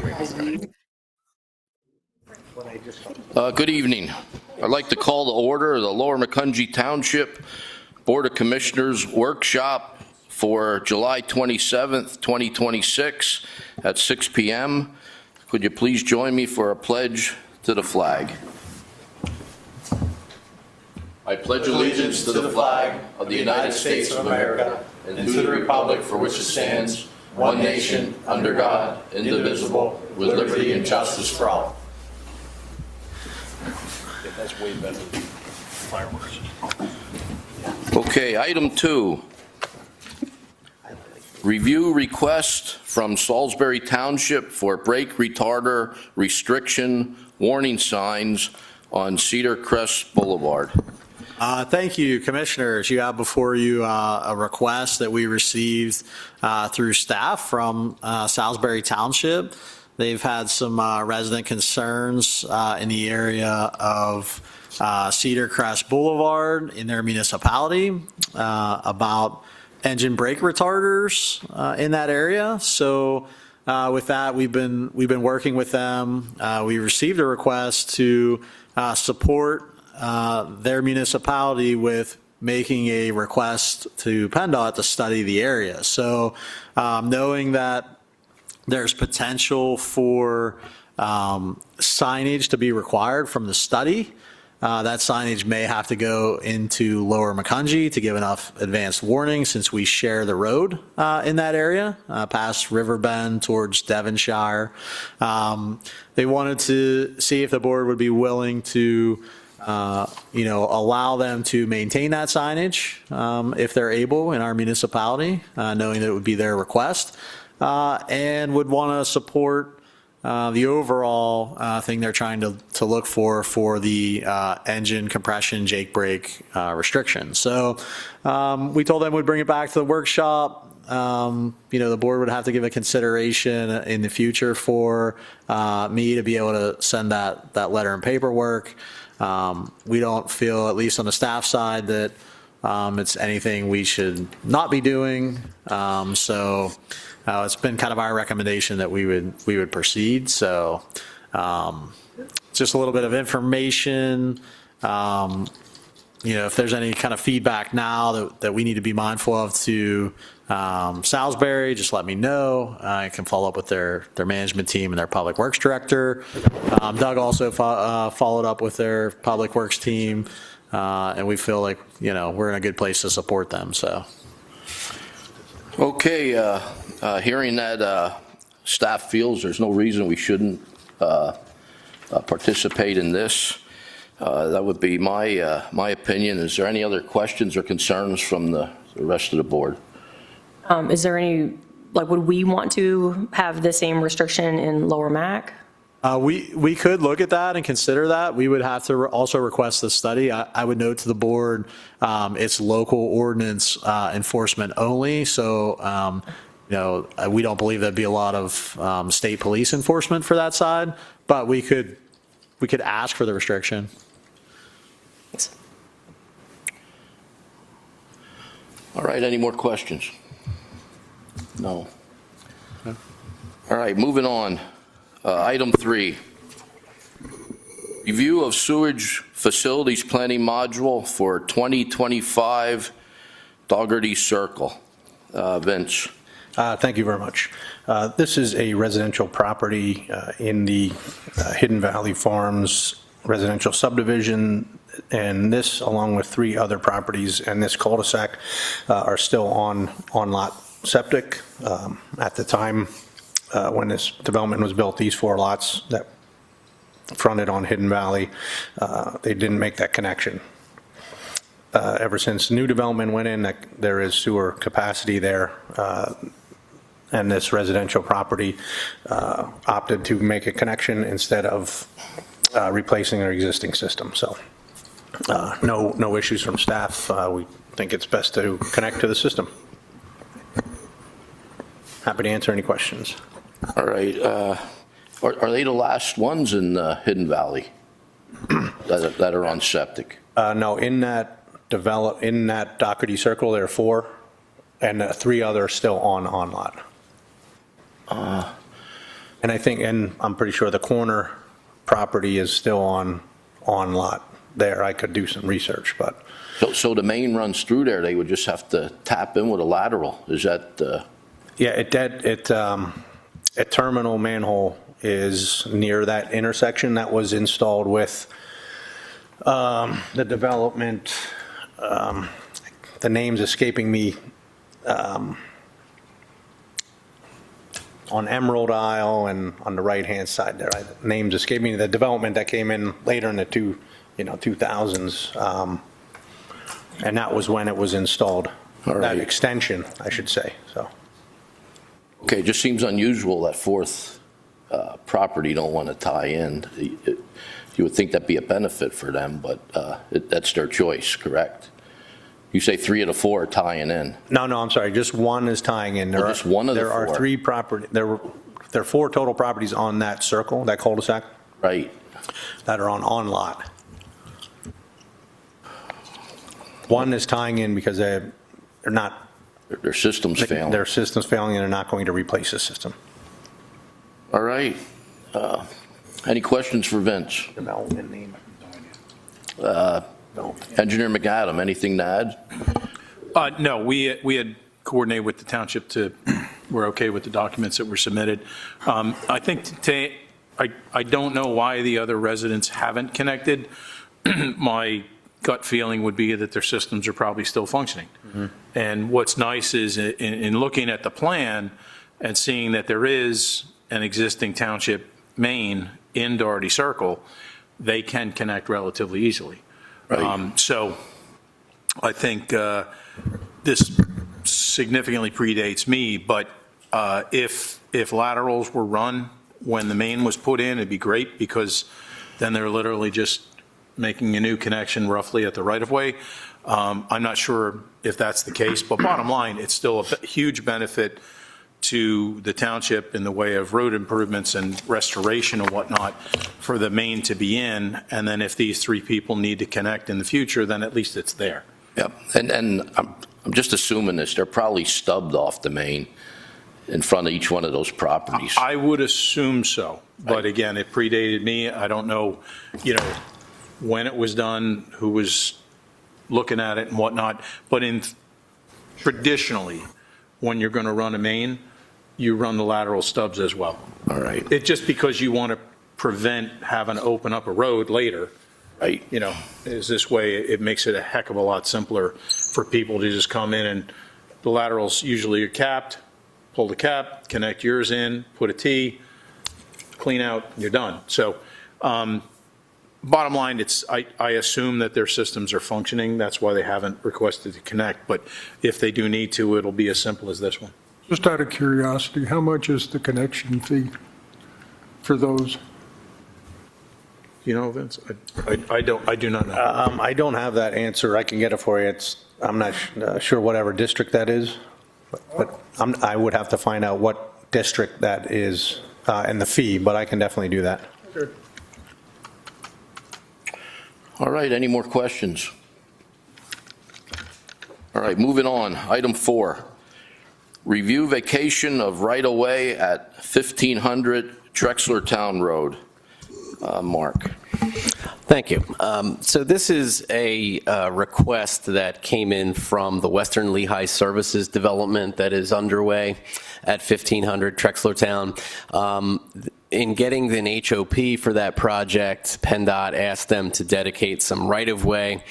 Good evening. I'd like to call to order the Lower Macungie Township Board of Commissioners workshop for July 27th, 2026 at 6 p.m. Could you please join me for a pledge to the flag? I pledge allegiance to the flag of the United States of America and to the republic for which it stands, one nation, under God, indivisible, with liberty and justice for all. That's way better than fireworks. Okay, item 2. Review request from Salisbury Township for brake retarder restriction warning signs on Cedar Crest Boulevard. Thank you, Commissioners. You have before you a request that we received through staff from Salisbury Township. They've had some resident concerns in the area of Cedar Crest Boulevard in their municipality about engine brake retarders in that area. So with that, we've been working with them. We received a request to support their municipality with making a request to PennDOT to study the area. So knowing that there's potential for signage to be required from the study, that signage may have to go into Lower Macungie to give enough advanced warning since we share the road in that area, past Riverbend towards Devonshire. They wanted to see if the board would be willing to allow them to maintain that signage if they're able in our municipality, knowing that it would be their request, and would want to support the overall thing they're trying to look for the engine compression Jake brake restriction. So we told them we'd bring it back to the workshop. The board would have to give a consideration in the future for me to be able to send that letter and paperwork. We don't feel, at least on the staff side, that it's anything we should not be doing. So it's been kind of our recommendation that we would proceed. So just a little bit of information. If there's any kind of feedback now that we need to be mindful of to Salisbury, just let me know. I can follow up with their management team and their public works director. Doug also followed up with their public works team, and we feel like we're in a good place to support them. So, okay, hearing that staff feels there's no reason we shouldn't participate in this. That would be my opinion. Is there any other questions or concerns from the rest of the board? Is there any, would we want to have the same restriction in Lower Mac? We could look at that and consider that. We would have to also request the study. I would note to the board it's local ordinance enforcement only. So, we don't believe there'd be a lot of state police enforcement for that side, but we could ask for the restriction. Thanks. All right, any more questions? No. All right, moving on. Item 3. Review of sewage facilities planning module for 2025 Dougherty Circle. Vince. Thank you very much. This is a residential property in the Hidden Valley Farms residential subdivision, and this, along with 3 other properties and this cul-de-sac, are still on lot septic. At the time when this development was built, these 4 lots that fronted on Hidden Valley, they didn't make that connection. Ever since new development went in, there is sewer capacity there, and this residential property opted to make a connection instead of replacing their existing system. So no issues from staff. We think it's best to connect to the system. Happy to answer any questions. All right. Are they the last ones in Hidden Valley that are on septic? No, in that Dougherty Circle, there are 4, and 3 others still on lot. And I think, and I'm pretty sure the corner property is still on lot there. I could do some research, but So the main runs through there, they would just have to tap in with a lateral? Is that, yeah, a terminal manhole is near that intersection that was installed with the development, the name's escaping me, on Emerald Isle and on the right-hand side there. Name's escaping me. The development that came in later in the 2000s, and that was when it was installed. All right. That extension, I should say, so. okay, it just seems unusual that fourth property don't want to tie in. You would think that'd be a benefit for them, but that's their choice, correct? You say 3 of the 4 are tying in. No, I'm sorry, just one is tying in. Oh, just one of the There are 4. 3 property, there are 4 total properties on that circle, that cul-de-sac, Right. that are on lot. One is tying in because they're not, Their system's failing. their system's failing and they're not going to replace the system. All right. Any questions for Vince? Development name. Engineer McAdam, anything to add? No, we had coordinated with the township we're okay with the documents that were submitted. I think I don't know why the other residents haven't connected. My gut feeling would be that their systems are probably still functioning. Mm-hmm. And what's nice is in looking at the plan and seeing that there is an existing township main in Doherty Circle, they can connect relatively easily. Right. So I think this significantly predates me, but if laterals were run when the main was put in, it'd be great, because then they're literally just making a new connection roughly at the right-of-way. I'm not sure if that's the case, but bottom line, it's still a huge benefit to the township in the way of road improvements and restoration and whatnot for the main to be in. And then if these 3 people need to connect in the future, then at least it's there. Yep. And I'm just assuming this, they're probably stubbed off the main in front of each one of those properties. I would assume so. But again, it predated me. I don't know, when it was done, who was looking at it and whatnot. But traditionally, when you're going to run a main, you run the lateral stubs as well. All right. It just because you want to prevent having to open up a road later, Right. is this way it makes it a heck of a lot simpler for people to just come in, and the laterals usually are capped, pull the cap, connect yours in, put a T, clean out, you're done. So bottom line, I assume that their systems are functioning. That's why they haven't requested to connect. But if they do need to, it'll be as simple as this one. Just out of curiosity, how much is the connection fee for those? Vince? I do not know. I don't have that answer. I can get it for you. I'm not sure whatever district that is, but I would have to find out what district that is and the fee, but I can definitely do that. Okay. All right, any more questions? All right, moving on. Item 4, review vacation of right-of-way at 1500 Trexlertown Road. Mark. Thank you. So this is a request that came in from the Western Lehigh Services development that is underway at 1500 Trexlertown. In getting an HOP for that project, PennDOT asked them to dedicate some right-of-way,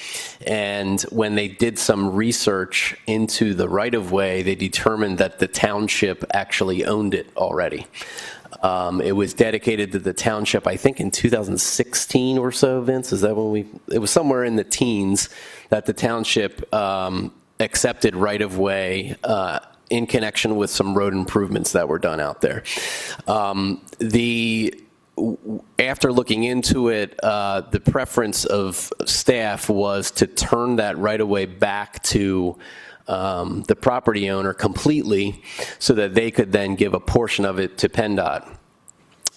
and when they did some research into the right-of-way, they determined that the township actually owned it already. It was dedicated to the township, I think, in 2016 or so, Vince. Is that when it was somewhere in the teens that the township accepted right-of-way in connection with some road improvements that were done out there. After looking into it, the preference of staff was to turn that right-of-way back to the property owner completely so that they could then give a portion of it to PennDOT.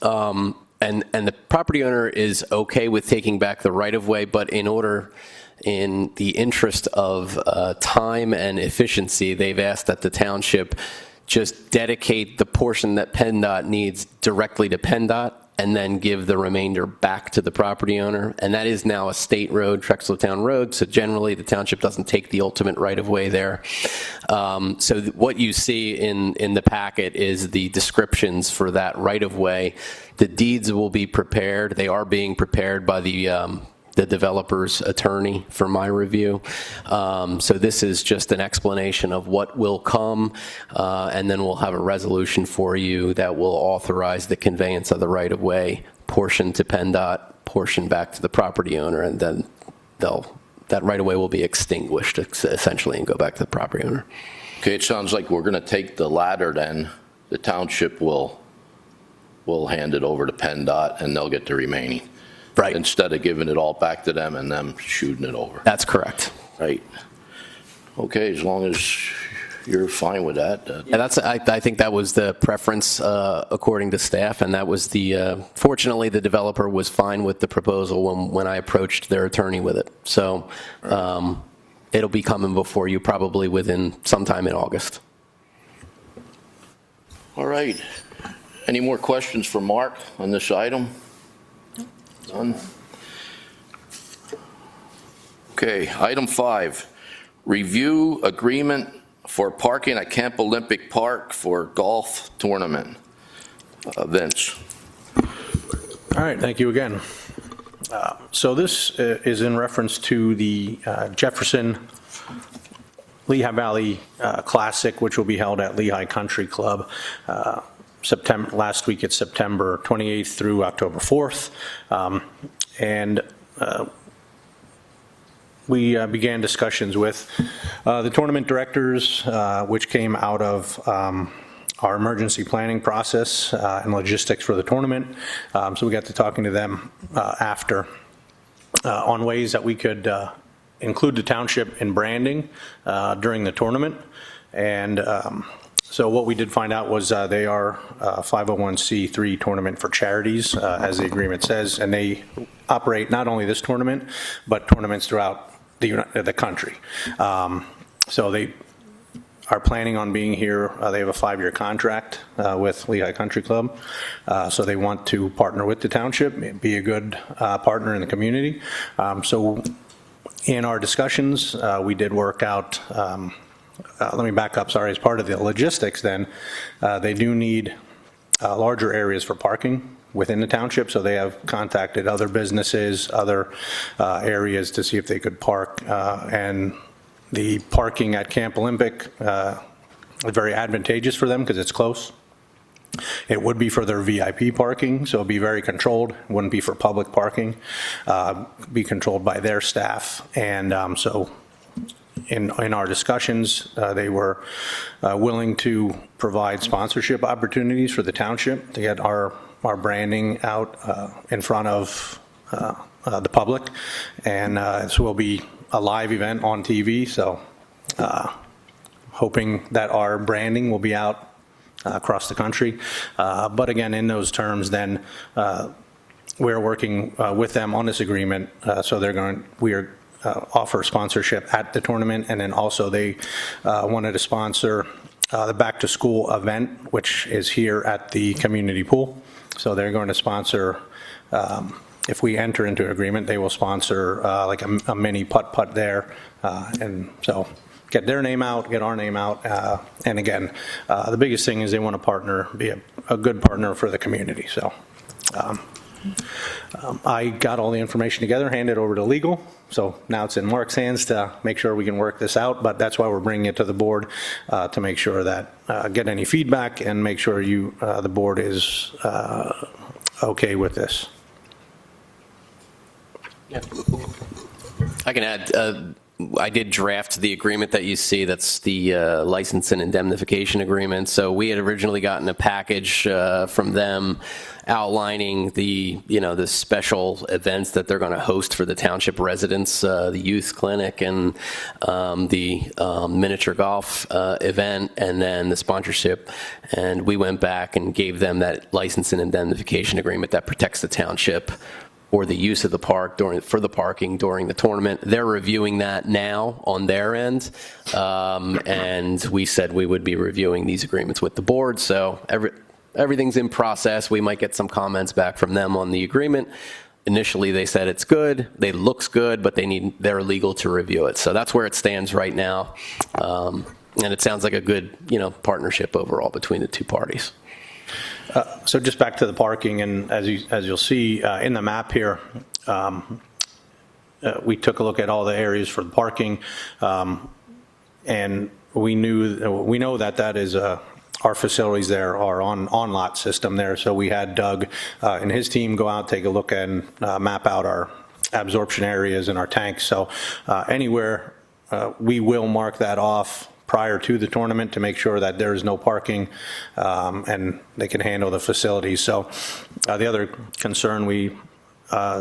And the property owner is okay with taking back the right-of-way, but in the interest of time and efficiency, they've asked that the township just dedicate the portion that PennDOT needs directly to PennDOT, and then give the remainder back to the property owner. And that is now a state road, Trexler Town Road, so generally the township doesn't take the ultimate right-of-way there. So what you see in the packet is the descriptions for that right-of-way. The deeds will be prepared. They are being prepared by the developer's attorney for my review. So this is just an explanation of what will come, and then we'll have a resolution for you that will authorize the conveyance of the right-of-way, portion to PennDOT, portion back to the property owner, and then that right-of-way will be extinguished, essentially, and go back to the property owner. Okay, it sounds like we're going to take the latter then. The township will hand it over to PennDOT, and they'll get the remaining. Right. Instead of giving it all back to them and them shooting it over. That's correct. Right. Okay, as long as you're fine with that. And I think that was the preference according to staff, and that was fortunately the developer was fine with the proposal when I approached their attorney with it. So it'll be coming before you probably within sometime in August. All right. Any more questions for Mark on this item? None? Okay, item 5, review agreement for parking at Camp Olympic Park for golf tournament. Vince. All right, thank you again. So this is in reference to the Jefferson Lehigh Valley Classic, which will be held at Lehigh Country Club. Last week it's September 28th through October 4th. We began discussions with the tournament directors, which came out of our emergency planning process and logistics for the tournament. So we got to talking to them after on ways that we could include the township in branding during the tournament. And so what we did find out was they are a 501c3 tournament for charities, as the agreement says, and they operate not only this tournament, but tournaments throughout the country. So they are planning on being here. They have a 5-year contract with Lehigh Country Club, so they want to partner with the township, be a good partner in the community. So in our discussions, we did work out let me back up, sorry, as part of the logistics then, they do need larger areas for parking within the township, so they have contacted other businesses, other areas to see if they could park, and the parking at Camp Olympic is very advantageous for them because it's close. It would be for their VIP parking, so it'd be very controlled, wouldn't be for public parking, be controlled by their staff, and so in our discussions, they were willing to provide sponsorship opportunities for the township to get our branding out in front of the public. And this will be a live event on TV, so hoping that our branding will be out across the country. But again, in those terms, then we're working with them on this agreement. So we are offer sponsorship at the tournament, and then also they wanted to sponsor the back to school event, which is here at the community pool. So they're going to sponsor, if we enter into an agreement, they will sponsor like a mini putt-putt there, and so get their name out, get our name out, and again, the biggest thing is they want to partner, be a good partner for the community. So I got all the information together, handed over to legal, so now it's in Mark's hands to make sure we can work this out, but that's why we're bringing it to the board, to make sure that, get any feedback and make sure the board is okay with this. Yeah. I can add, I did draft the agreement that you see. That's the license and indemnification agreement. So we had originally gotten a package from them outlining the special events that they're going to host for the township residents, the youth clinic and the miniature golf event, and then the sponsorship. And we went back and gave them that license and indemnification agreement that protects the township or the use of the park for the parking during the tournament. They're reviewing that now on their end, and we said we would be reviewing these agreements with the board. So everything's in process. We might get some comments back from them on the agreement. Initially, they said it's good, it looks good, but they're legal to review it. So that's where it stands right now, and it sounds like a good, partnership overall between the two parties. So just back to the parking, and as you'll see in the map here, we took a look at all the areas for the parking, and we know that is our facilities there are on lot system there. So we had Doug and his team go out, take a look and map out our absorption areas and our tanks. So anywhere we will mark that off prior to the tournament to make sure that there is no parking and they can handle the facilities. So the other concern we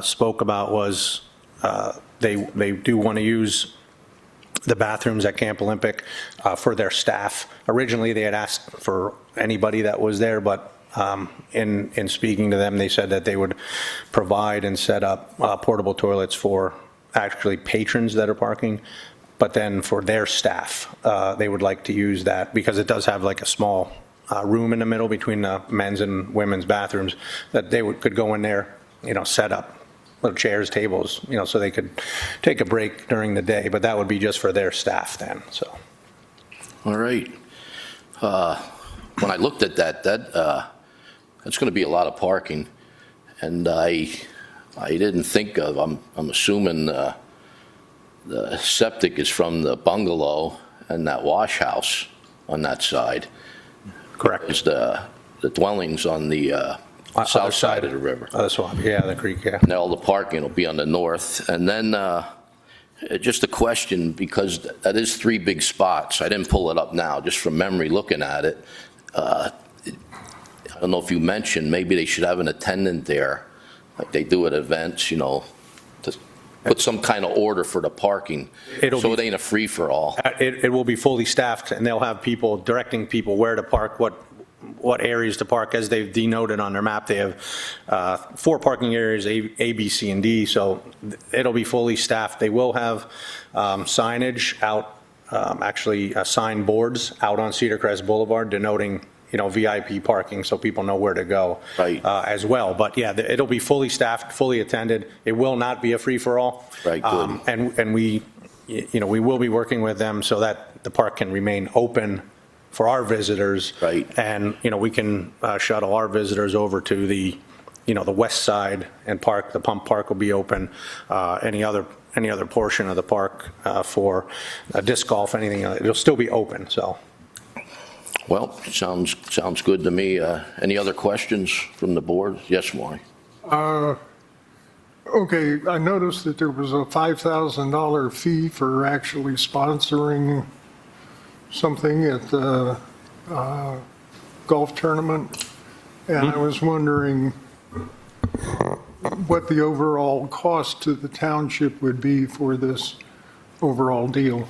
spoke about was they do want to use the bathrooms at Camp Olympic for their staff. Originally, they had asked for anybody that was there, but in speaking to them, they said that they would provide and set up portable toilets for actually patrons that are parking. But then for their staff, they would like to use that because it does have like a small room in the middle between the men's and women's bathrooms that they could go in there, set up little chairs, tables, so they could take a break during the day. But that would be just for their staff then. So. All right. When I looked at that's going to be a lot of parking, and I didn't think of. I'm assuming. The septic is from the bungalow and that wash house on that side. Correct. Is the dwellings on the south side of the river. The swamp, yeah, the creek, yeah. And all the parking will be on the north. And then just a question, because that is 3 big spots. I didn't pull it up now, just from memory looking at it. I don't know if you mentioned, maybe they should have an attendant there, like they do at events, to put some kind of order for the parking, so it ain't a free-for-all. It will be fully staffed, and they'll have people directing people where to park, what areas to park. As they've denoted on their map, they have 4 parking areas, A, B, C, and D, so it'll be fully staffed. They will have signage out, actually sign boards out on Cedar Crest Boulevard denoting VIP parking, so people know where to go as well. But yeah, it'll be fully staffed, fully attended. It will not be a free-for-all. Right, good. And we will be working with them so that the park can remain open for our visitors. Right. And, we can shuttle our visitors over to the west side and park. The pump park will be open. Any other portion of the park for disc golf, anything, it'll still be open, so. Well, sounds good to me. Any other questions from the board? Yes, Maury. Okay, I noticed that there was a $5,000 fee for actually sponsoring something at the golf tournament. And I was wondering what the overall cost to the township would be for this overall deal.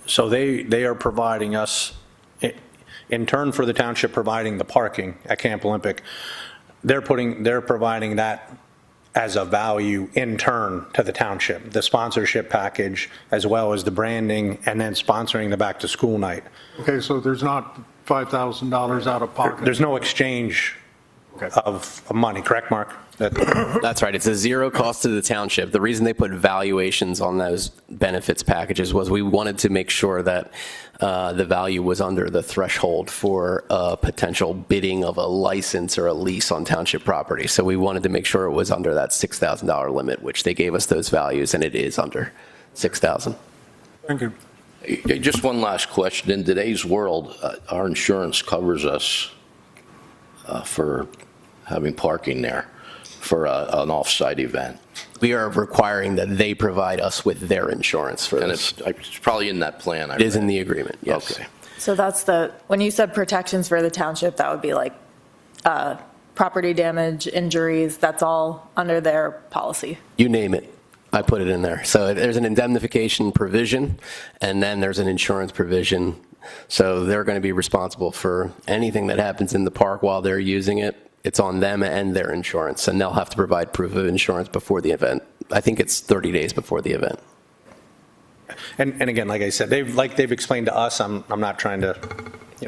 So they are providing us, in turn for the township providing the parking at Camp Olympic, they're providing that as a value in turn to the township, the sponsorship package, as well as the branding, and then sponsoring the back to school night. Okay, so there's not $5,000 out of pocket? There's no exchange of money, correct, Mark? That's right. It's a zero cost to the township. The reason they put valuations on those benefits packages was we wanted to make sure that the value was under the threshold for potential bidding of a license or a lease on township property. So we wanted to make sure it was under that $6,000 limit, which they gave us those values, and it is under $6,000. Thank you. Hey, just one last question. In today's world, our insurance covers us for having parking there for an off-site event. We are requiring that they provide us with their insurance for And this. it's probably in that plan. It is in the agreement, yes. Okay. So that's when you said protections for the township, that would be like property damage, injuries, that's all under their policy. You name it. I put it in there. So there's an indemnification provision, and then there's an insurance provision. So they're going to be responsible for anything that happens in the park while they're using it. it's on them and their insurance, and they'll have to provide proof of insurance before the event. I think it's 30 days before the event. And again, like I said, they've explained to us, I'm not trying to,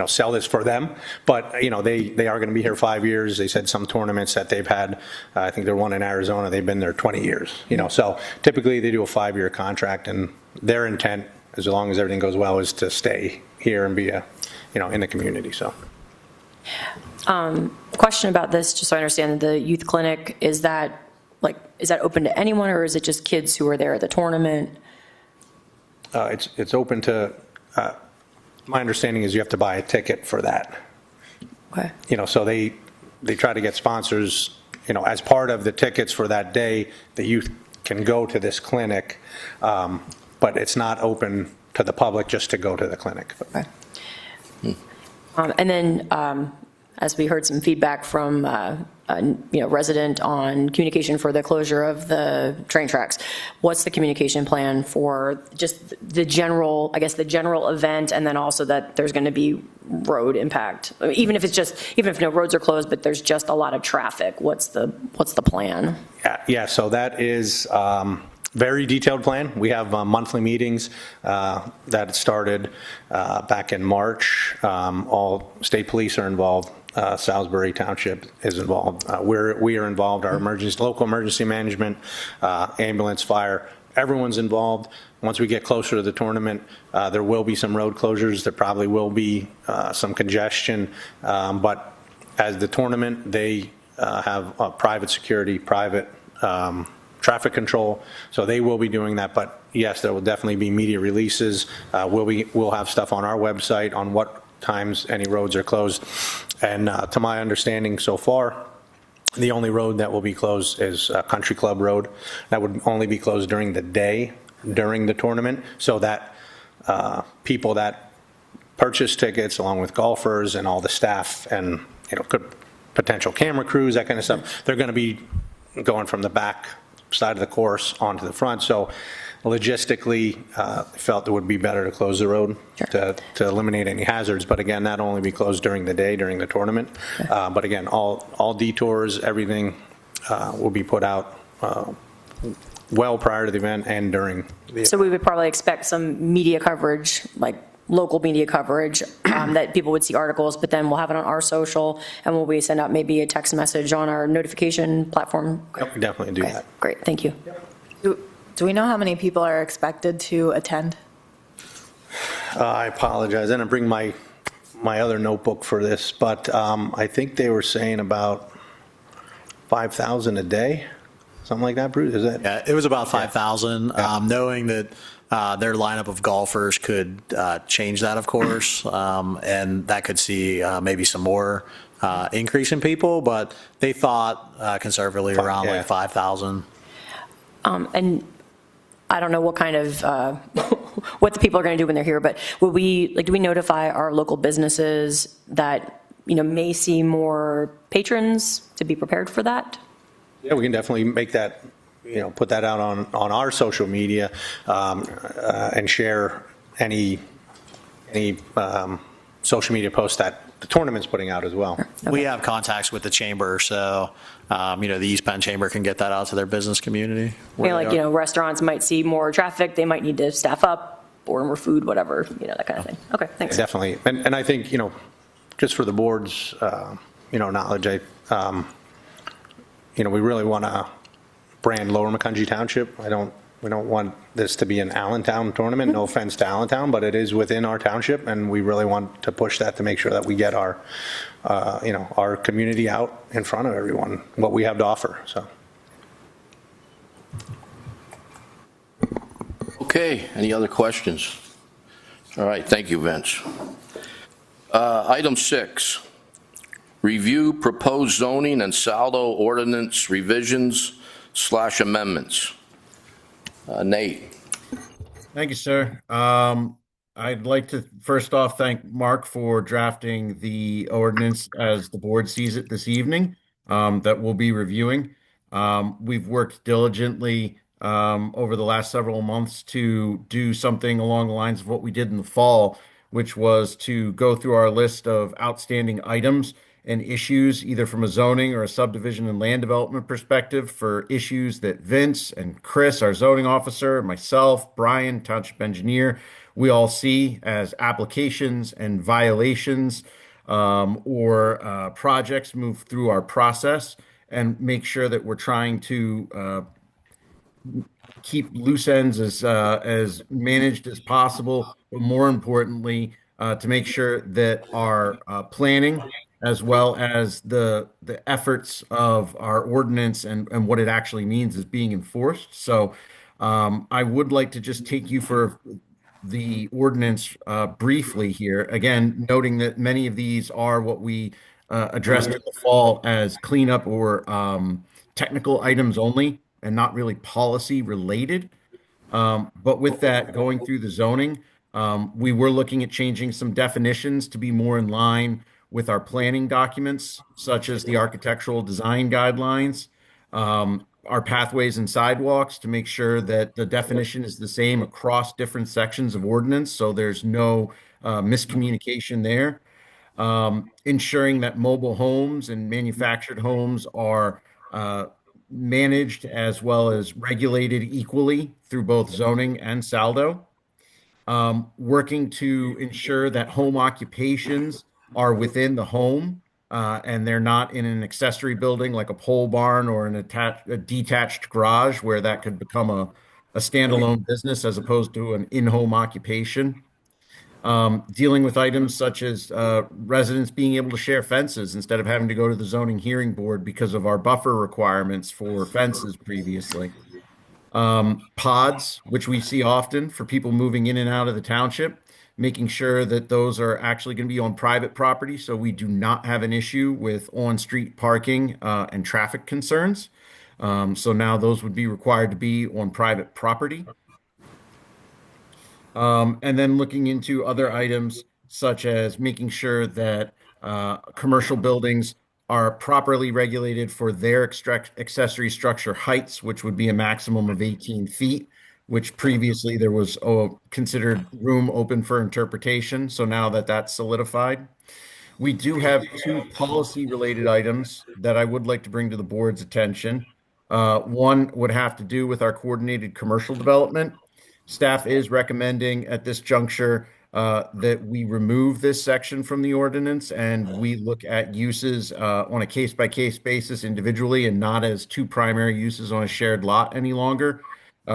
sell this for them, but, they are going to be here 5 years. They said some tournaments that they've had, I think they're one in Arizona, they've been there 20 years, so typically they do a 5-year contract, and their intent, as long as everything goes well, is to stay here and be in the community, so. Question about this, just so I understand, the youth clinic, is that open to anyone, or is it just kids who are there at the tournament? It's open to, my understanding is you have to buy a ticket for that. Okay. So they try to get sponsors, as part of the tickets for that day, the youth can go to this clinic, but it's not open to the public just to go to the clinic. Okay. And then, as we heard some feedback from a resident on communication for the closure of the train tracks, what's the communication plan for just the general event, and then also that there's going to be road impact? I mean, even if no roads are closed, but there's just a lot of traffic, what's the plan? Yeah, so that is very detailed plan. We have monthly meetings that started back in March. All state police are involved. Salisbury Township is involved. We are involved. Our local emergency management, ambulance, fire, everyone's involved. Once we get closer to the tournament, there will be some road closures. There probably will be some congestion. But as the tournament, they have private security, private traffic control, so they will be doing that. But yes, there will definitely be media releases. We'll have stuff on our website on what times any roads are closed. And to my understanding so far, the only road that will be closed is Country Club Road. That would only be closed during the day, during the tournament, so that people that purchase tickets, along with golfers and all the staff and potential camera crews, that kind of stuff, they're going to be going from the back side of the course onto the front. So logistically, felt it would be better to close the road to eliminate any hazards. But again, that'll only be closed during the day, during the tournament. But again, all detours, everything will be put out well prior to the event and during the event. So we would probably expect some media coverage, like local media coverage, that people would see articles, but then we'll have it on our social, and will we send out maybe a text message on our notification platform? Yep, we definitely do that. Great, thank you. Do we know how many people are expected to attend? I apologize. I didn't bring my other notebook for this, but I think they were saying about 5,000 a day, something like that, Bruce? Is that? Yeah, it was about 5,000, knowing that their lineup of golfers could change that, of course, and that could see maybe some more increase in people, but they thought conservatively around like 5,000. And I don't know what kind of, what the people are going to do when they're here, but do we notify our local businesses that, may see more patrons to be prepared for that? Yeah, we can definitely make that, put that out on our social media and share any social media posts that the tournament's putting out as well. Okay. We have contacts with the chamber, so the East Penn Chamber can get that out to their business community. Restaurants might see more traffic, they might need to staff up, order more food, whatever, that kind of thing. Okay, thanks. Definitely, and I think just for the board's knowledge, we really want to brand Lower Macungie Township. We don't want this to be an Allentown tournament. No offense to Allentown, but it is within our township, and we really want to push that to make sure that we get our community out in front of everyone, what we have to offer. So. Okay, any other questions? All right, thank you, Vince. Item 6, review proposed zoning and saldo ordinance revisions/amendments. Nate. Thank you, sir. I'd like to first off thank Mark for drafting the ordinance as the board sees it this evening that we'll be reviewing. We've worked diligently over the last several months to do something along the lines of what we did in the fall, which was to go through our list of outstanding items and issues, either from a zoning or a subdivision and land development perspective, for issues that Vince and Chris, our zoning officer, myself, Brian, township engineer, we all see as applications and violations, or projects move through our process, and make sure that we're trying to keep loose ends as managed as possible, but more importantly, to make sure that our planning, as well as the efforts of our ordinance and what it actually means, is being enforced. So I would like to just take you for the ordinance briefly here. Again, noting that many of these are what we addressed in the fall as cleanup or technical items only, and not really policy related. But with that, going through the zoning, we were looking at changing some definitions to be more in line with our planning documents, such as the architectural design guidelines, our pathways and sidewalks, to make sure that the definition is the same across different sections of ordinance, so there's no miscommunication there. Ensuring that mobile homes and manufactured homes are managed as well as regulated equally through both zoning and saldo. Working to ensure that home occupations are within the home, and they're not in an accessory building like a pole barn or a detached garage where that could become a standalone business as opposed to an in-home occupation. Dealing with items such as residents being able to share fences instead of having to go to the zoning hearing board because of our buffer requirements for fences previously. Pods, which we see often for people moving in and out of the township, making sure that those are actually going to be on private property, so we do not have an issue with on-street parking and traffic concerns. So now those would be required to be on private property. And then looking into other items such as making sure that commercial buildings are properly regulated for their accessory structure heights, which would be a maximum of 18 feet, which previously there was considered room open for interpretation. So now that that's solidified. We do have two policy-related items that I would like to bring to the board's attention. One would have to do with our coordinated commercial development. Staff is recommending at this juncture that we remove this section from the ordinance and we look at uses on a case-by-case basis individually and not as two primary uses on a shared lot any longer.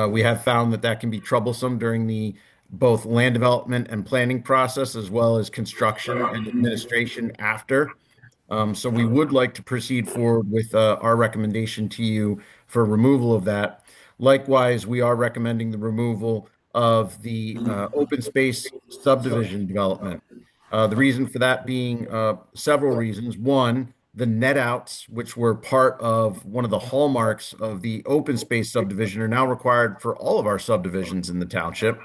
We have found that that can be troublesome during the both land development and planning process, as well as construction and administration after. So we would like to proceed forward with our recommendation to you for removal of that. Likewise, we are recommending the removal of the open space subdivision development. The reason for that being several reasons. One, the net outs, which were part of one of the hallmarks of the open space subdivision, are now required for all of our subdivisions in the township.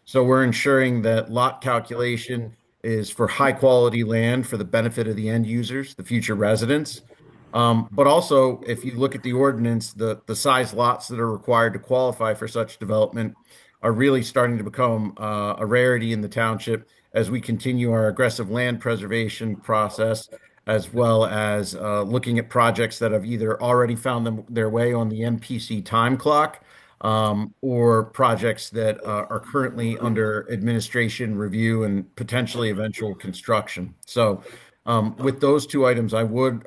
So we're ensuring that lot calculation is for high quality land for the benefit of the end users, the future residents. But also, if you look at the ordinance, the size lots that are required to qualify for such development are really starting to become a rarity in the township as we continue our aggressive land preservation process, as well as looking at projects that have either already found their way on the MPC time clock, or projects that are currently under administration review and potentially eventual construction. So with those two items, I would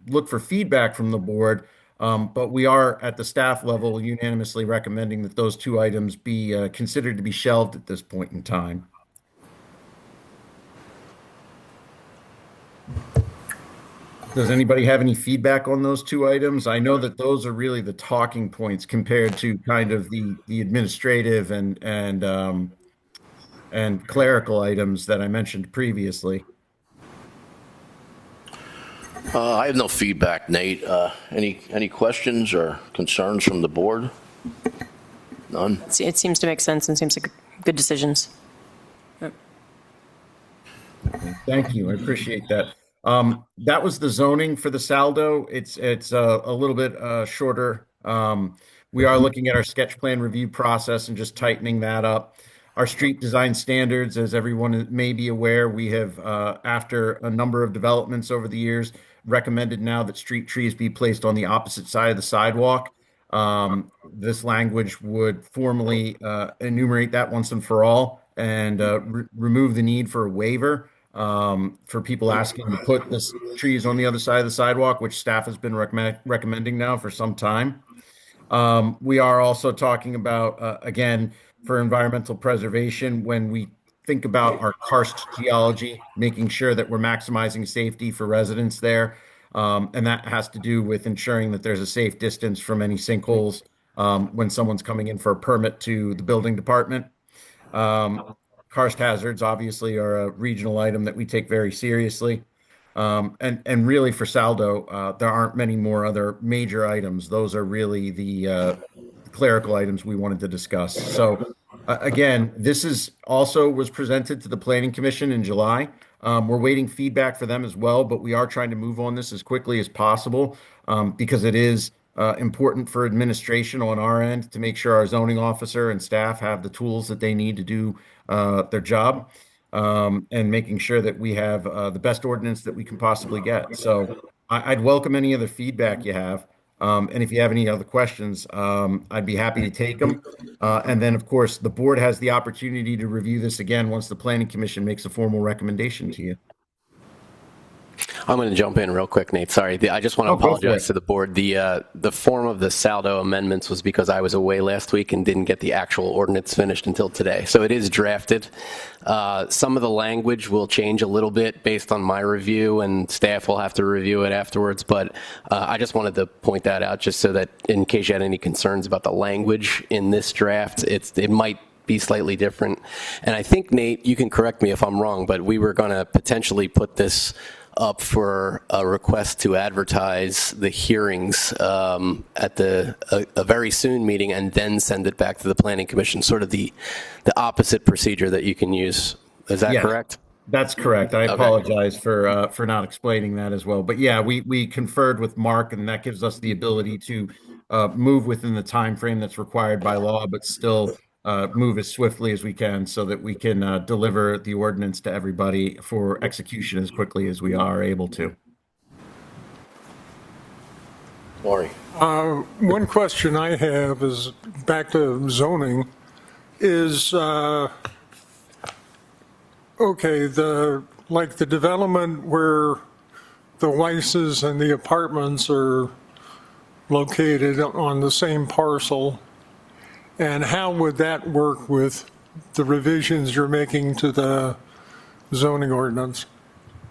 look for feedback from the board, but we are at the staff level unanimously recommending that those two items be considered to be shelved at this point in time. Does anybody have any feedback on those two items? I know that those are really the talking points compared to kind of the administrative and clerical items that I mentioned previously. I have no feedback, Nate. Any questions or concerns from the board? None? It seems to make sense and seems like good decisions. Thank you. I appreciate that. That was the zoning for the saldo. It's a little bit shorter. We are looking at our sketch plan review process and just tightening that up. our street design standards, as everyone may be aware, we have, after a number of developments over the years, recommended now that street trees be placed on the opposite side of the sidewalk. This language would formally enumerate that once and for all and remove the need for a waiver for people asking to put the trees on the other side of the sidewalk, which staff has been recommending now for some time. We are also talking about, again, for environmental preservation, when we think about our karst geology, making sure that we're maximizing safety for residents there. And that has to do with ensuring that there's a safe distance from any sinkholes when someone's coming in for a permit to the building department. Karst hazards obviously are a regional item that we take very seriously. And really for Saldo, there aren't many more other major items. Those are really the clerical items we wanted to discuss. So again, this is also was presented to the Planning Commission in July. We're waiting feedback for them as well, but we are trying to move on this as quickly as possible because it is important for administration on our end to make sure our zoning officer and staff have the tools that they need to do their job. And making sure that we have the best ordinance that we can possibly get. So I'd welcome any other feedback you have. And if you have any other questions, I'd be happy to take them. And then, of course, the board has the opportunity to review this again once the Planning Commission makes a formal recommendation to you. I'm going to jump in real quick, Nate. Sorry. I just want to apologize to the board. The form of the Saldo amendments was because I was away last week and didn't get the actual ordinance finished until today. So it is drafted. Some of the language will change a little bit based on my review, and staff will have to review it afterwards. But I just wanted to point that out just so that in case you had any concerns about the language in this draft, it might be slightly different. And I think, Nate, you can correct me if I'm wrong, but we were going to potentially put this up for a request to advertise the hearings at a very soon meeting and then send it back to the Planning Commission, sort of the opposite procedure that you can use. Is that correct? That's correct. I apologize for not explaining that as well. But yeah, we conferred with Mark, and that gives us the ability to move within the time frame that's required by law, but still move as swiftly as we can so that we can deliver the ordinance to everybody for execution as quickly as we are able to. Lori. One question I have is back to zoning is, okay, the development where the Weisses and the apartments are located on the same parcel. And how would that work with the revisions you're making to the zoning ordinance?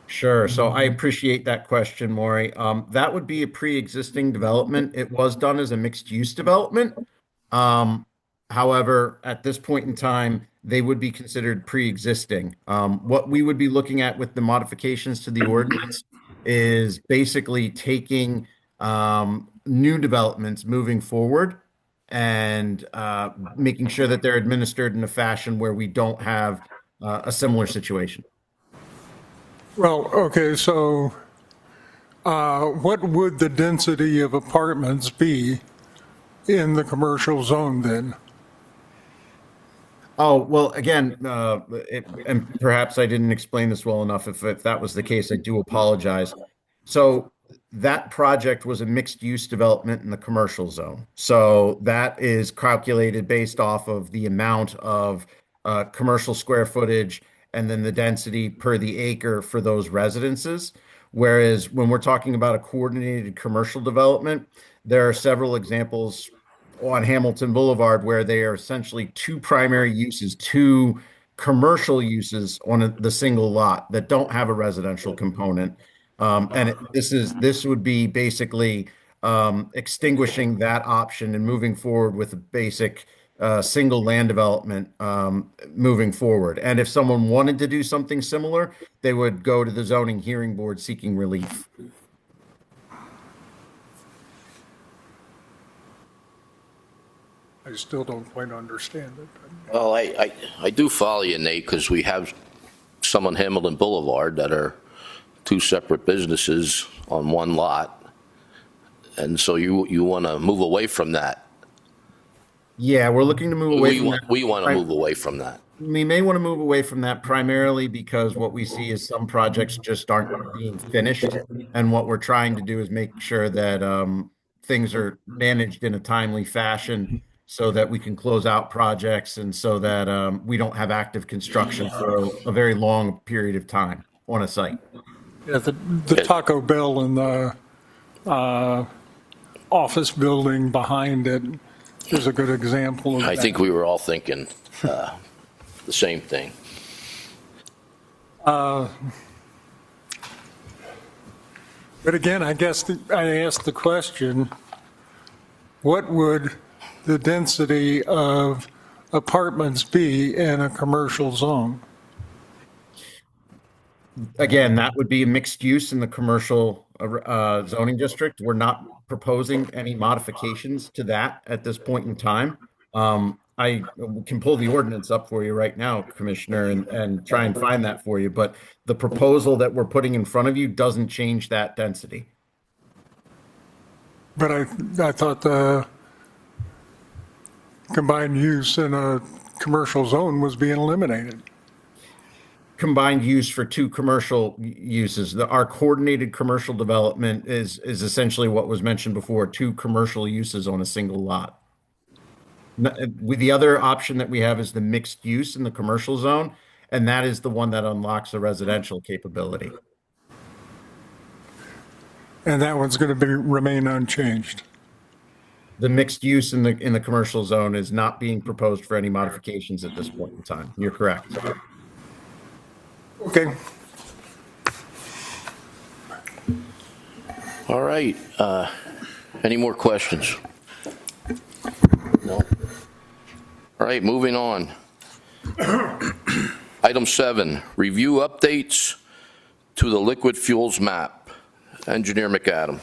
Sure. So I appreciate that question, Maury. That would be a pre-existing development. It was done as a mixed-use development. However, at this point in time, they would be considered pre-existing. What we would be looking at with the modifications to the ordinance is basically taking new developments moving forward and making sure that they're administered in a fashion where we don't have a similar situation. Well, okay, so what would the density of apartments be in the commercial zone then? Oh, well, again, and perhaps I didn't explain this well enough. If that was the case, I do apologize. So that project was a mixed-use development in the commercial zone. So that is calculated based off of the amount of commercial square footage and then the density per the acre for those residences. Whereas when we're talking about a coordinated commercial development, there are several examples on Hamilton Boulevard where they are essentially two primary uses, two commercial uses on the single lot that don't have a residential component. This would be basically extinguishing that option and moving forward with a basic single land development moving forward. And if someone wanted to do something similar, they would go to the zoning hearing board seeking relief. I still don't quite understand it. Well, I do follow you, Nate, because we have some on Hamilton Boulevard that are two separate businesses on one lot. And so you want to move away from that. Yeah, we're looking to move away from that. We want to move away from that. We may want to move away from that primarily because what we see is some projects just aren't being finished. And what we're trying to do is make sure that things are managed in a timely fashion so that we can close out projects and so that we don't have active construction for a very long period of time on a site. Yeah, the Taco Bell and the office building behind it is a good example of that. I think we were all thinking the same thing. But again, I guess I asked the question, what would the density of apartments be in a commercial zone? Again, that would be mixed use in the commercial zoning district. We're not proposing any modifications to that at this point in time. I can pull the ordinance up for you right now, Commissioner, and try and find that for you. But the proposal that we're putting in front of you doesn't change that density. But I thought the combined use in a commercial zone was being eliminated. Combined use for two commercial uses. Our coordinated commercial development is essentially what was mentioned before, two commercial uses on a single lot. With the other option that we have is the mixed use in the commercial zone, and that is the one that unlocks the residential capability. And that one's going to remain unchanged. The mixed use in the commercial zone is not being proposed for any modifications at this point in time. You're correct. Okay. All right. Any more questions? No. All right, moving on. Item 7, review updates to the liquid fuels map. Engineer McAdam.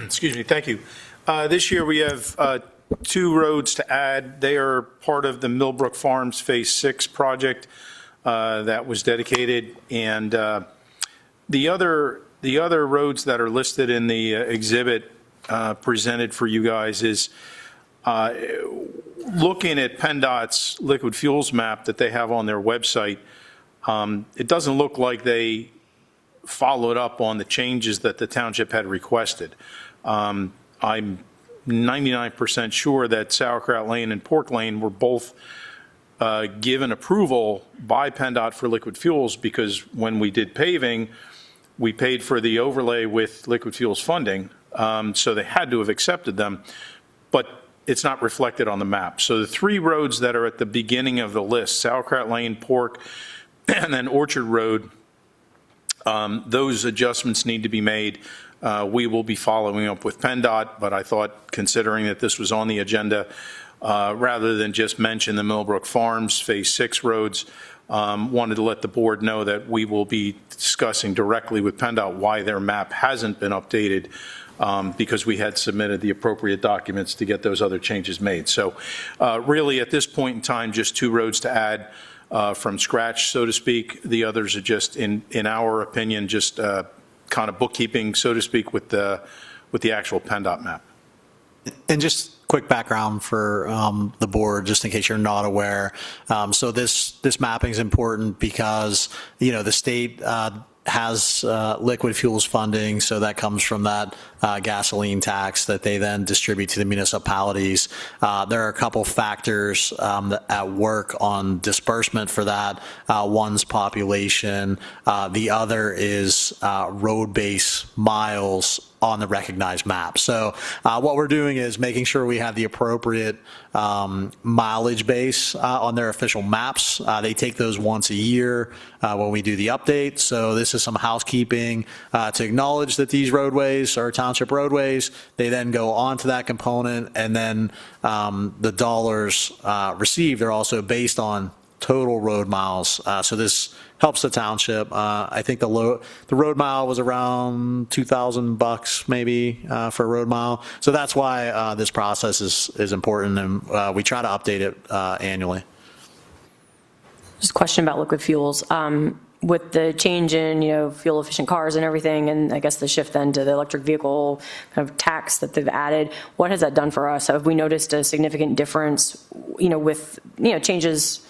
Excuse me, thank you. This year we have 2 roads to add. They are part of the Millbrook Farms Phase 6 project that was dedicated. And the other roads that are listed in the exhibit presented for you guys is looking at PennDOT's liquid fuels map that they have on their website. It doesn't look like they followed up on the changes that the township had requested. I'm 99% sure that Sauerkraut Lane and Pork Lane were both given approval by PennDOT for liquid fuels, because when we did paving, we paid for the overlay with liquid fuels funding, so they had to have accepted them, but it's not reflected on the map. So the 3 roads that are at the beginning of the list, Sauerkraut Lane, Pork, and then Orchard Road, those adjustments need to be made. We will be following up with PennDOT, but I thought, considering that this was on the agenda, rather than just mention the Millbrook Farms Phase 6 roads, wanted to let the board know that we will be discussing directly with PennDOT why their map hasn't been updated, because we had submitted the appropriate documents to get those other changes made. So really at this point in time, just 2 roads to add from scratch, so to speak. The others are just, in our opinion, just kind of bookkeeping, so to speak, with the actual PennDOT map. And just quick background for the board, just in case you're not aware. So this mapping is important because, the state has liquid fuels funding, so that comes from that gasoline tax that they then distribute to the municipalities. There are a couple factors at work on disbursement for that. One's population. The other is road base miles on the recognized map. So what we're doing is making sure we have the appropriate mileage base on their official maps. They take those once a year when we do the update. So this is some housekeeping to acknowledge that these roadways are township roadways. They then go on to that component, and then the dollars received are also based on total road miles. So this helps the township. I think the road mile was around $2,000 maybe for a road mile. So that's why this process is important, and we try to update it annually. Just a question about liquid fuels. With the change in, fuel efficient cars and everything, and I guess the shift then to the electric vehicle kind of tax that they've added, what has that done for us? Have we noticed a significant difference, with, changes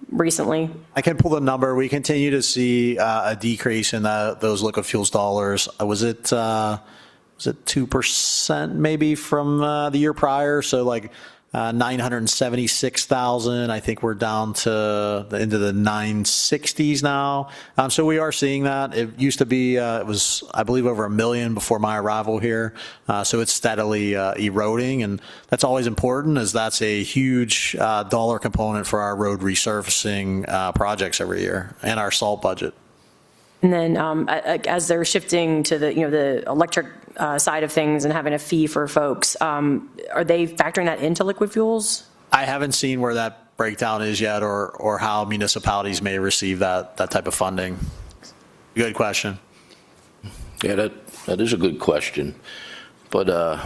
recently? I can pull the number. We continue to see a decrease in those liquid fuels dollars. Was it 2% maybe from the year prior? So like 976,000. I think we're down to into the 960s now. So we are seeing that. It used to be, it was, I believe, over $1 million before my arrival here. So it's steadily eroding, and that's always important, as that's a huge dollar component for our road resurfacing projects every year and our salt budget. And then as they're shifting to the electric side of things and having a fee for folks, are they factoring that into liquid fuels? I haven't seen where that breakdown is yet, or how municipalities may receive that type of funding. Good question. Yeah, that is a good question. But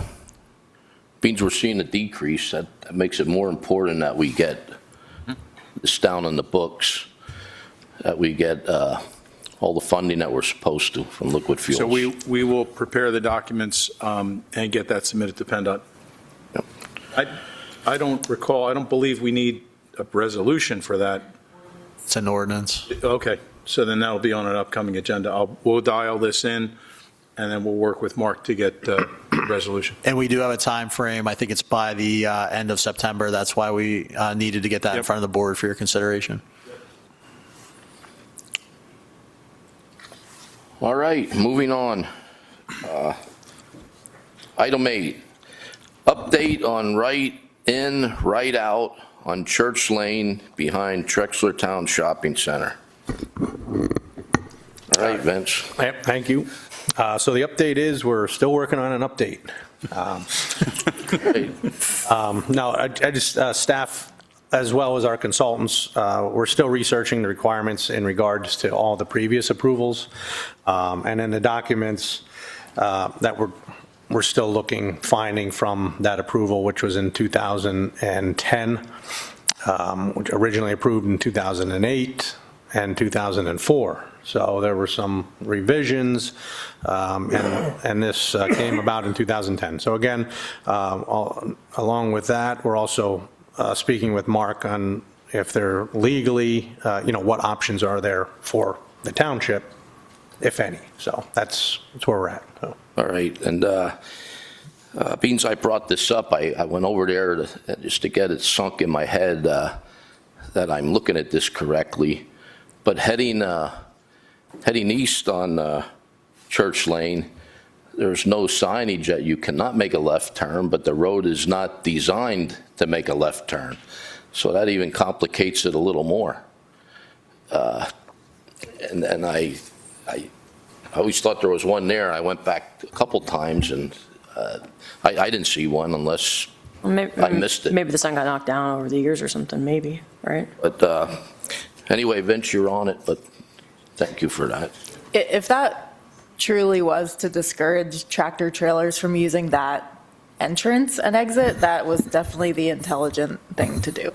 means we're seeing a decrease. That makes it more important that we get this down in the books, that we get all the funding that we're supposed to from liquid fuels. So we will prepare the documents and get that submitted to PennDOT. Yep. I don't believe we need a resolution for that. It's an ordinance. Okay, so then that'll be on an upcoming agenda. We'll dial this in, and then we'll work with Mark to get the resolution. And we do have a time frame. I think it's by the end of September. That's why we needed to get that in front of the board for your consideration. All right, moving on. Item 8, update on right in, right out on Church Lane behind Trexler Town Shopping Center. All right, Vince. Yep, thank you. So the update is we're still working on an update. No, I just, staff, as well as our consultants, we're still researching the requirements in regards to all the previous approvals. And in the documents that we're still finding from that approval, which was in 2010, which originally approved in 2008 and 2004. So there were some revisions, and this came about in 2010. So again, along with that, we're also speaking with Mark on if they're legally, what options are there for the township, if any. So that's where we're at. So. All right, and Beans, I brought this up. I went over there just to get it sunk in my head that I'm looking at this correctly. But heading east on Church Lane, there's no signage that you cannot make a left turn, but the road is not designed to make a left turn. So that even complicates it a little more. And I always thought there was one there. I went back a couple times, and I didn't see one unless I missed it. Maybe the sun got knocked down over the years or something, maybe, right? But anyway, Vince, you're on it, but thank you for that. If that truly was to discourage tractor trailers from using that entrance and exit, that was definitely the intelligent thing to do.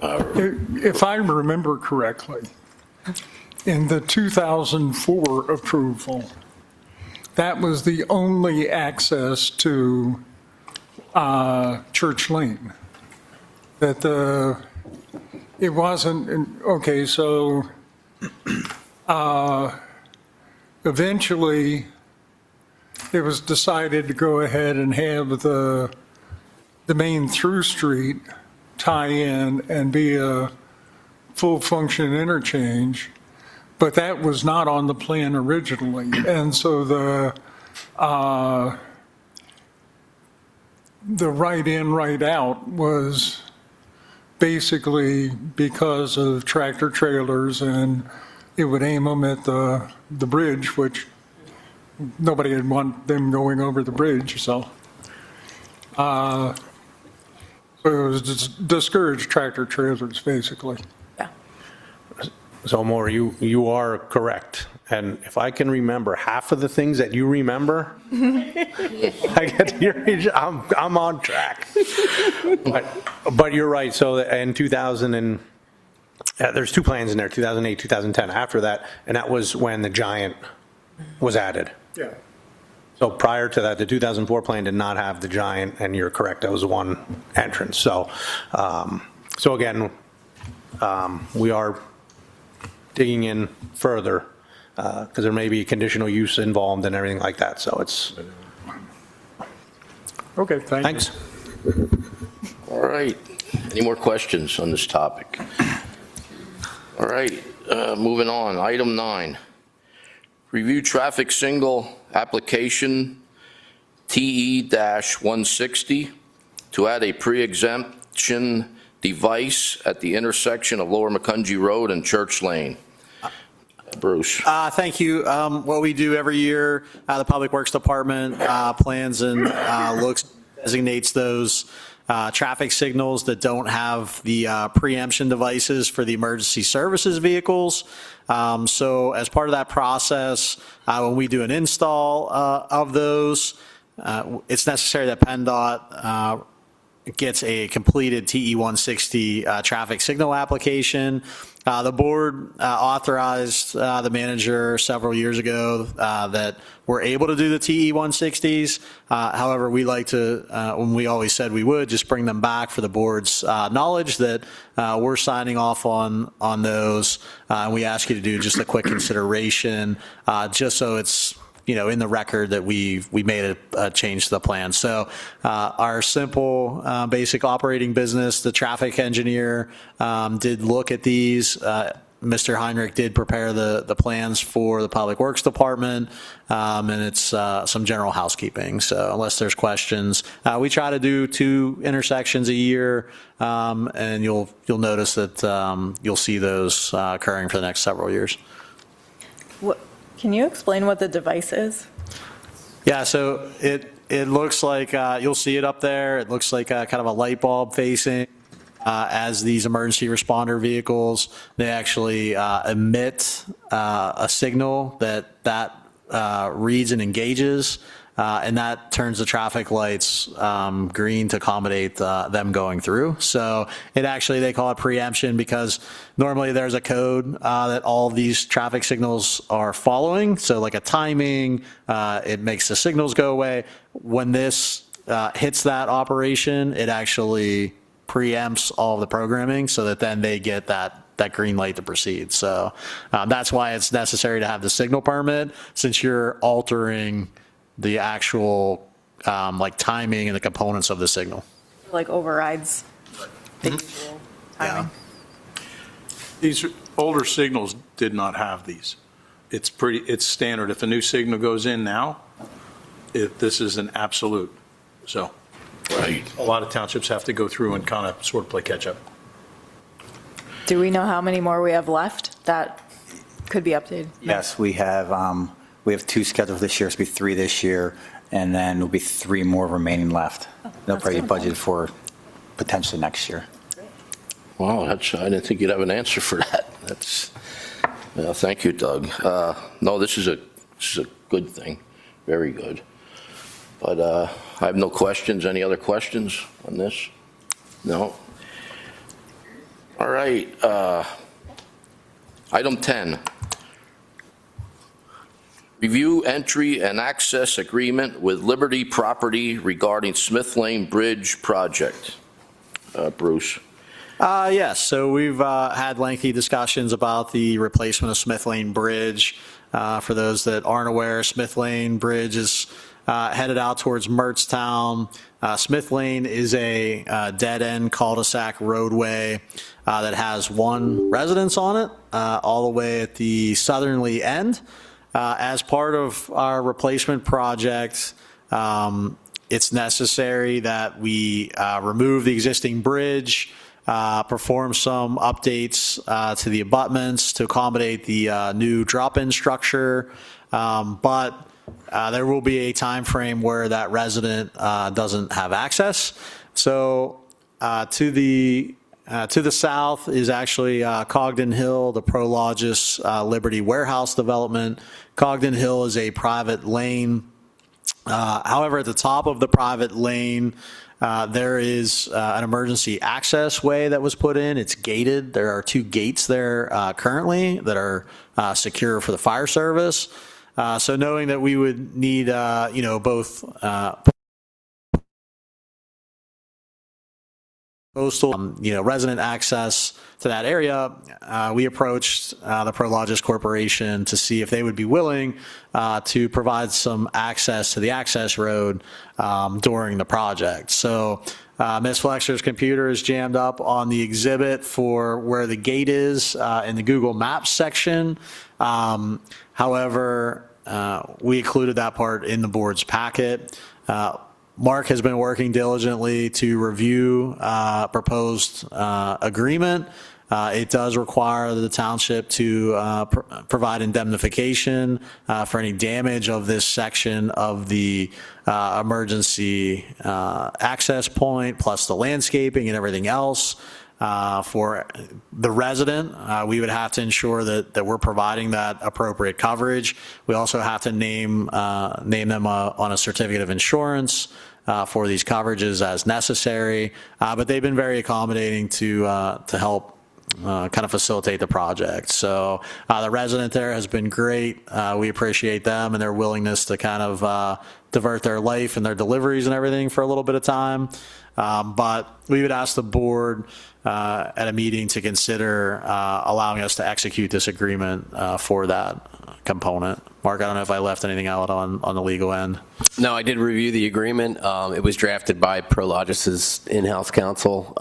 If I remember correctly, in the 2004 approval, that was the only access to Church Lane. That it wasn't, okay, so eventually it was decided to go ahead and have the main through street tie in and be a full function interchange, but that was not on the plan originally. And so the right in, right out was basically because of tractor trailers, and it would aim them at the bridge, which nobody would want them going over the bridge. So it was discourage tractor trailers, basically. Yeah. So, Maura, you are correct. And if I can remember half of the things that you remember, I get to your age, I'm on track. But you're right. So in 2000 there's two plans in there, 2008, 2010. After that, and that was when the Giant was added. Yeah. So prior to that, the 2004 plan did not have the Giant, and you're correct, that was one entrance. So, so again, we are digging in further because there may be conditional use involved and everything like that. So it's, Okay, thank you. thanks. All right. Any more questions on this topic? All right, moving on. Item 9. Review traffic signal application TE-160 to add a pre-exemption device at the intersection of Lower Macungie Road and Church Lane. Bruce. Thank you. What we do every year, the Public Works Department plans and designates those traffic signals that don't have the preemption devices for the emergency services vehicles. So as part of that process, when we do an install of those, it's necessary that PennDOT gets a completed TE-160 traffic signal application. The board authorized the manager several years ago that we're able to do the TE-160s. However, we like to, when we always said we would, just bring them back for the board's knowledge that we're signing off on those. We ask you to do just a quick consideration, just so it's in the record that we made a change to the plan. So our simple, basic operating business, the traffic engineer did look at these. Mr. Heinrich did prepare the plans for the Public Works Department, and it's some general housekeeping. So unless there's questions, we try to do 2 intersections a year, and you'll notice that you'll see those occurring for the next several years. Can you explain what the device is? Yeah, so it looks like, you'll see it up there. It looks like kind of a light bulb facing. As these emergency responder vehicles, they actually emit a signal that reads and engages, and that turns the traffic lights green to accommodate them going through. So it actually, they call it preemption because normally there's a code that all of these traffic signals are following. So like a timing, it makes the signals go away. When this hits that operation, it actually preempts all of the programming so that then they get that green light to proceed. So that's why it's necessary to have the signal permit, since you're altering the actual like timing and the components of the signal. Like overrides timing? These older signals did not have these. It's standard. If a new signal goes in now, this is an absolute. So Right. a lot of townships have to go through and kind of sort of play catch up. Do we know how many more we have left that could be updated? Yes, we have 2 scheduled this year, so it'll be 3 this year, and then there'll be 3 more remaining left. They'll that's probably be good. budgeted for potentially next year. Wow, I didn't think you'd have an answer for that. Well, thank you, Doug. No, this is a good thing, very good. But I have no questions. Any other questions on this? No? All right. Item 10. Review entry and access agreement with Liberty Property regarding Smith Lane Bridge project. Bruce. Yes, so we've had lengthy discussions about the replacement of Smith Lane Bridge. For those that aren't aware, Smith Lane Bridge is headed out towards Mertztown. Smith Lane is a dead-end cul-de-sac roadway that has 1 residence on it, all the way at the southerly end. As part of our replacement project, it's necessary that we remove the existing bridge, perform some updates to the abutments to accommodate the new drop-in structure, but there will be a time frame where that resident doesn't have access. So to the south is actually Cogden Hill, the Prologis Liberty Warehouse development. Cogden Hill is a private lane. However, at the top of the private lane, there is an emergency access way that was put in. It's gated. There are 2 gates there currently that are secure for the fire service. So knowing that we would need, both coastal, resident access to that area, we approached the Prologis Corporation to see if they would be willing to provide some access to the access road during the project. So Ms. Flexer's computer is jammed up on the exhibit for where the gate is in the Google Maps section. However, we included that part in the board's packet. Mark has been working diligently to review proposed agreement. It does require the township to provide indemnification for any damage of this section of the emergency access point, plus the landscaping and everything else. For the resident, we would have to ensure that we're providing that appropriate coverage. We also have to name them on a certificate of insurance for these coverages as necessary. But they've been very accommodating to help kind of facilitate the project. So the resident there has been great. We appreciate them and their willingness to kind of divert their life and their deliveries and everything for a little bit of time. But we would ask the board at a meeting to consider allowing us to execute this agreement for that component. Mark, I don't know if I left anything out on the legal end. No, I did review the agreement. It was drafted by Prologis's in-house counsel.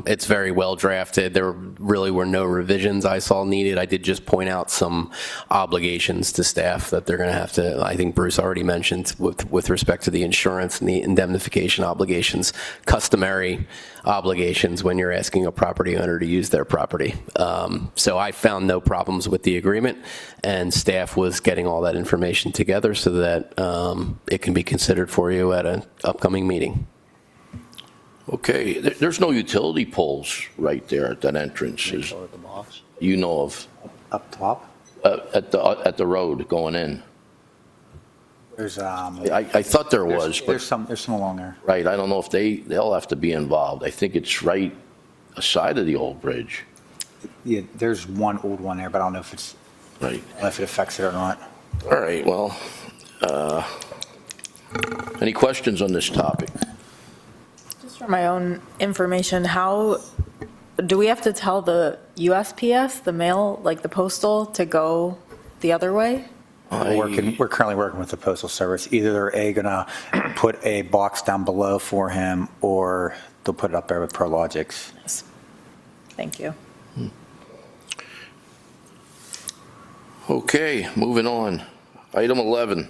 It's very well drafted. There really were no revisions I saw needed. I did just point out some obligations to staff that they're going to have to, I think Bruce already mentioned, with respect to the insurance and the indemnification obligations, customary obligations when you're asking a property owner to use their property. So I found no problems with the agreement, and staff was getting all that information together so that it can be considered for you at an upcoming meeting. Okay, there's no utility poles right there at that entrance, you know of, Up top, at the road going in. there's, I thought there was, but, there's some along there. right, I don't know if they'll have to be involved. I think it's right aside of the old bridge. Yeah, there's one old one there, but I don't know if Right. if it affects it or not. All right, well, any questions on this topic? Just for my own information, how, do we have to tell the USPS, the mail, like the postal, to go the other way? We're currently working with the Postal Service. Either they're gonna put a box down below for him, or they'll put it up there with Prologis. Thank you. Okay, moving on. Item 11,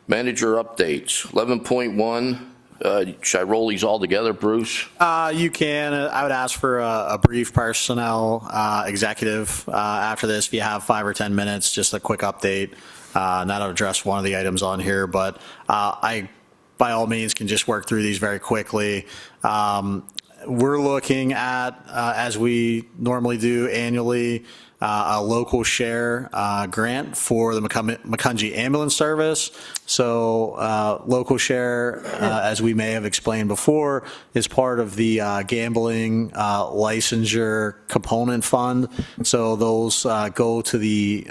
manager updates. 11.1, should I roll these all together, Bruce? You can. I would ask for a brief personnel executive after this. If you have 5 or 10 minutes, just a quick update. And that'll address one of the items on here, but I, by all means, can just work through these very quickly. We're looking at, as we normally do annually, a local share grant for the Macungie Ambulance Service. So local share, as we may have explained before, is part of the gambling licensure component fund. So those go to the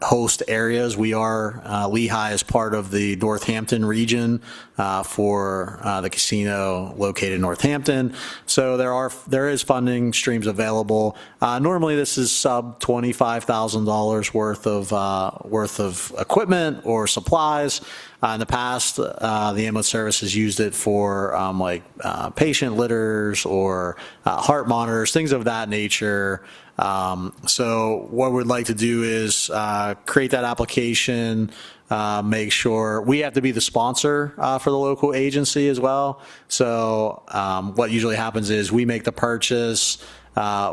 host areas. We are, Lehigh is part of the Northampton region for the casino located in Northampton. So there is funding streams available. Normally this is sub $25,000 worth of equipment or supplies. In the past, the ambulance service has used it for patient litters or heart monitors, things of that nature. So what we'd like to do is create that application, make sure we have to be the sponsor for the local agency as well. So what usually happens is we make the purchase,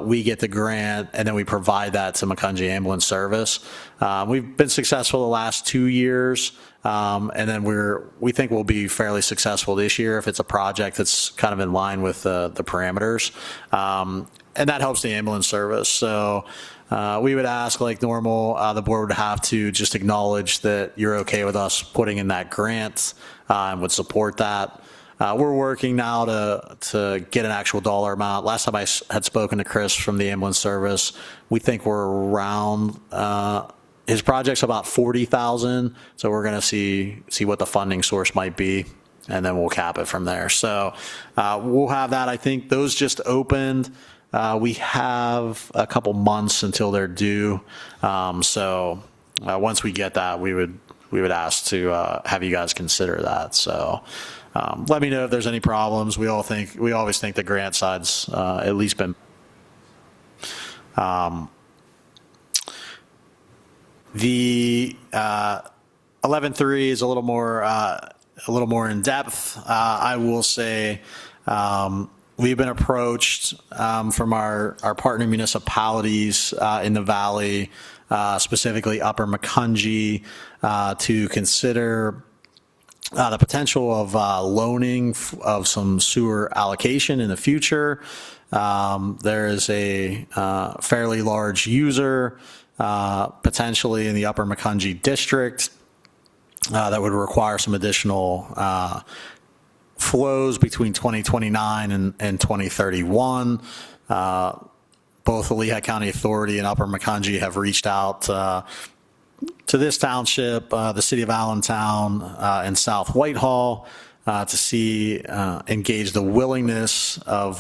we get the grant, and then we provide that to Macungie Ambulance Service. We've been successful the last 2 years, and then we think we'll be fairly successful this year if it's a project that's kind of in line with the parameters. And that helps the ambulance service. So we would ask, like normal, the board would have to just acknowledge that you're okay with us putting in that grant and would support that. We're working now to get an actual dollar amount. Last time I had spoken to Chris from the ambulance service, we think we're around, his project's about 40,000. So we're going to see what the funding source might be. and then we'll cap it from there. So we'll have that. I think those just opened. We have a couple months until they're due. So once we get that, we would ask to have you guys consider that. So let me know if there's any problems. We always think the grant side's at least been. The 11.3 is a little more in depth. I will say we've been approached from our partner municipalities in the valley, specifically Upper Macungie, to consider the potential of loaning of some sewer allocation in the future. There is a fairly large user, potentially in the Upper Macungie district, that would require some additional flows between 2029 and 2031. Both the Lehigh County Authority and Upper Macungie have reached out to this township, the city of Allentown, and South Whitehall to engage the willingness of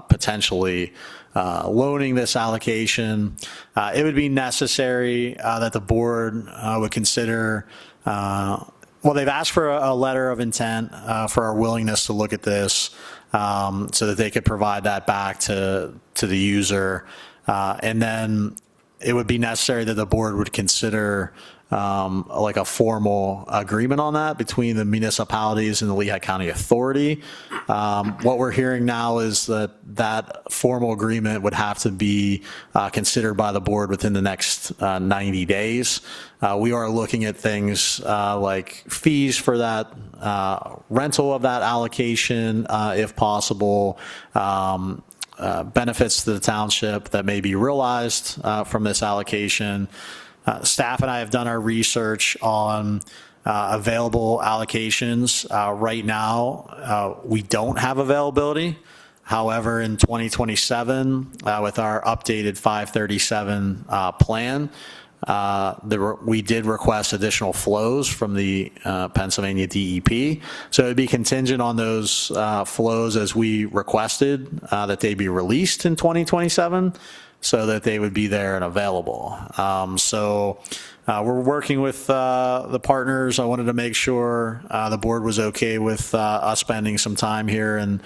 potentially loaning this allocation. It would be necessary that the board would consider, they've asked for a letter of intent for our willingness to look at this so that they could provide that back to the user. And then it would be necessary that the board would consider like a formal agreement on that between the municipalities and the Lehigh County Authority. What we're hearing now is that formal agreement would have to be considered by the board within the next 90 days. We are looking at things like fees for that rental of that allocation, if possible, benefits to the township that may be realized from this allocation. Staff and I have done our research on available allocations. Right now, we don't have availability. However, in 2027, with our updated 537 plan, we did request additional flows from the Pennsylvania DEP. So it would be contingent on those flows as we requested that they be released in 2027 so that they would be there and available. So we're working with the partners. I wanted to make sure the board was okay with us spending some time here and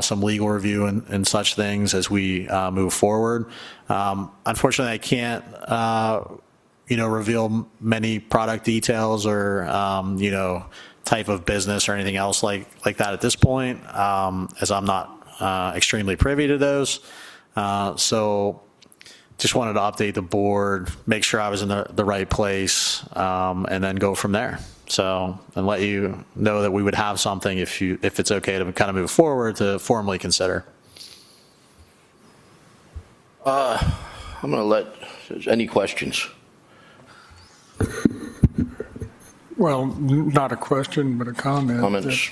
some legal review and such things as we move forward. Unfortunately, I can't reveal many product details or, type of business or anything else like that at this point, as I'm not extremely privy to those. So just wanted to update the board, make sure I was in the right place, and then go from there. So, and let you know that we would have something if it's okay to kind of move forward to formally consider. I'm going to any questions? Well, not a question, but a comment. Comments?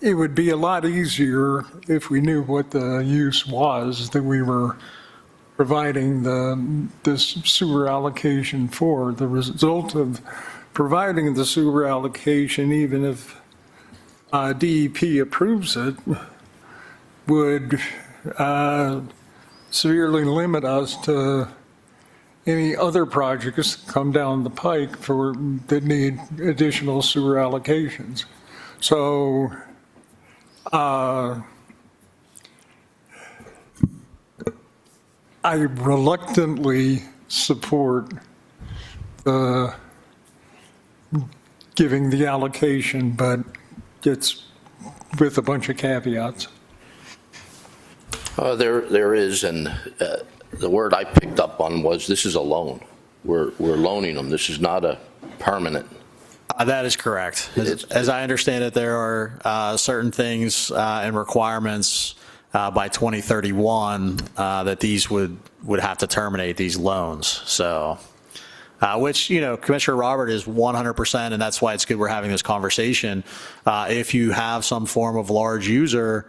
It would be a lot easier if we knew what the use was that we were providing this sewer allocation for. The result of providing the sewer allocation, even if DEP approves it, would severely limit us to any other projects that come down the pike that need additional sewer allocations. So I reluctantly support giving the allocation, but it's with a bunch of caveats. There is, and the word I picked up on was this is a loan. We're loaning them. This is not a permanent. That is correct. As I understand it, there are certain things and requirements by 2031 that these would have to terminate these loans. So, which, Commissioner Robert is 100%, and that's why it's good we're having this conversation. If you have some form of large user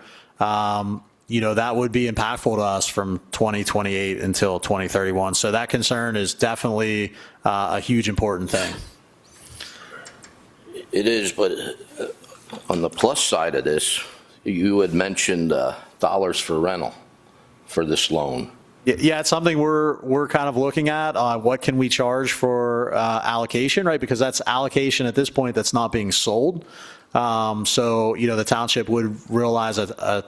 that would be impactful to us from 2028 until 2031. So that concern is definitely a huge important thing. It is, but on the plus side of this, you had mentioned dollars for rental for this loan. Yeah, it's something we're kind of looking at. What can we charge for allocation, right? Because that's allocation at this point that's not being sold. So, the township would realize a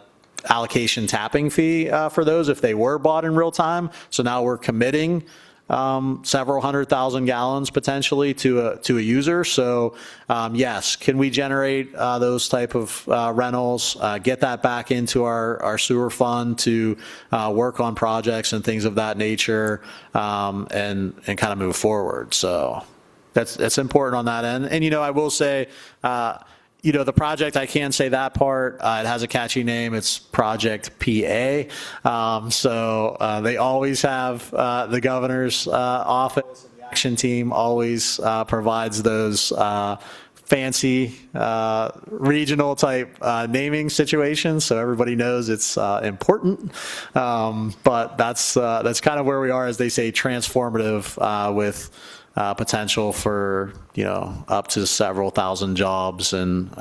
allocation tapping fee for those if they were bought in real time. So now we're committing several 100,000 gallons potentially to a user. So yes, can we generate those type of rentals, get that back into our sewer fund to work on projects and things of that nature, and kind of move forward. So that's important on that end. And I will say, the project, I can say that part, it has a catchy name. It's Project PA. So they always have the governor's office, and the action team always provides those fancy regional type naming situations, so everybody knows it's important. But that's kind of where we are, as they say, transformative with potential for up to several thousand jobs and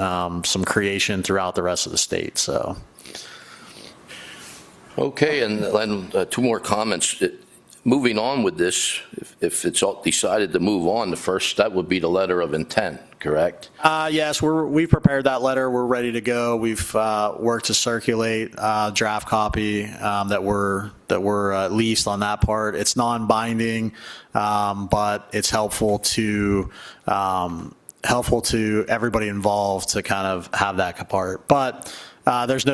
some creation throughout the rest of the state. So Okay, and then two more comments. Moving on with this, if it's all decided to move on, the first step would be the letter of intent, correct? yes, we've prepared that letter. We're ready to go. We've worked to circulate a draft copy that we're at least on that part. It's non-binding, but it's helpful to everybody involved to kind of have that part. But there's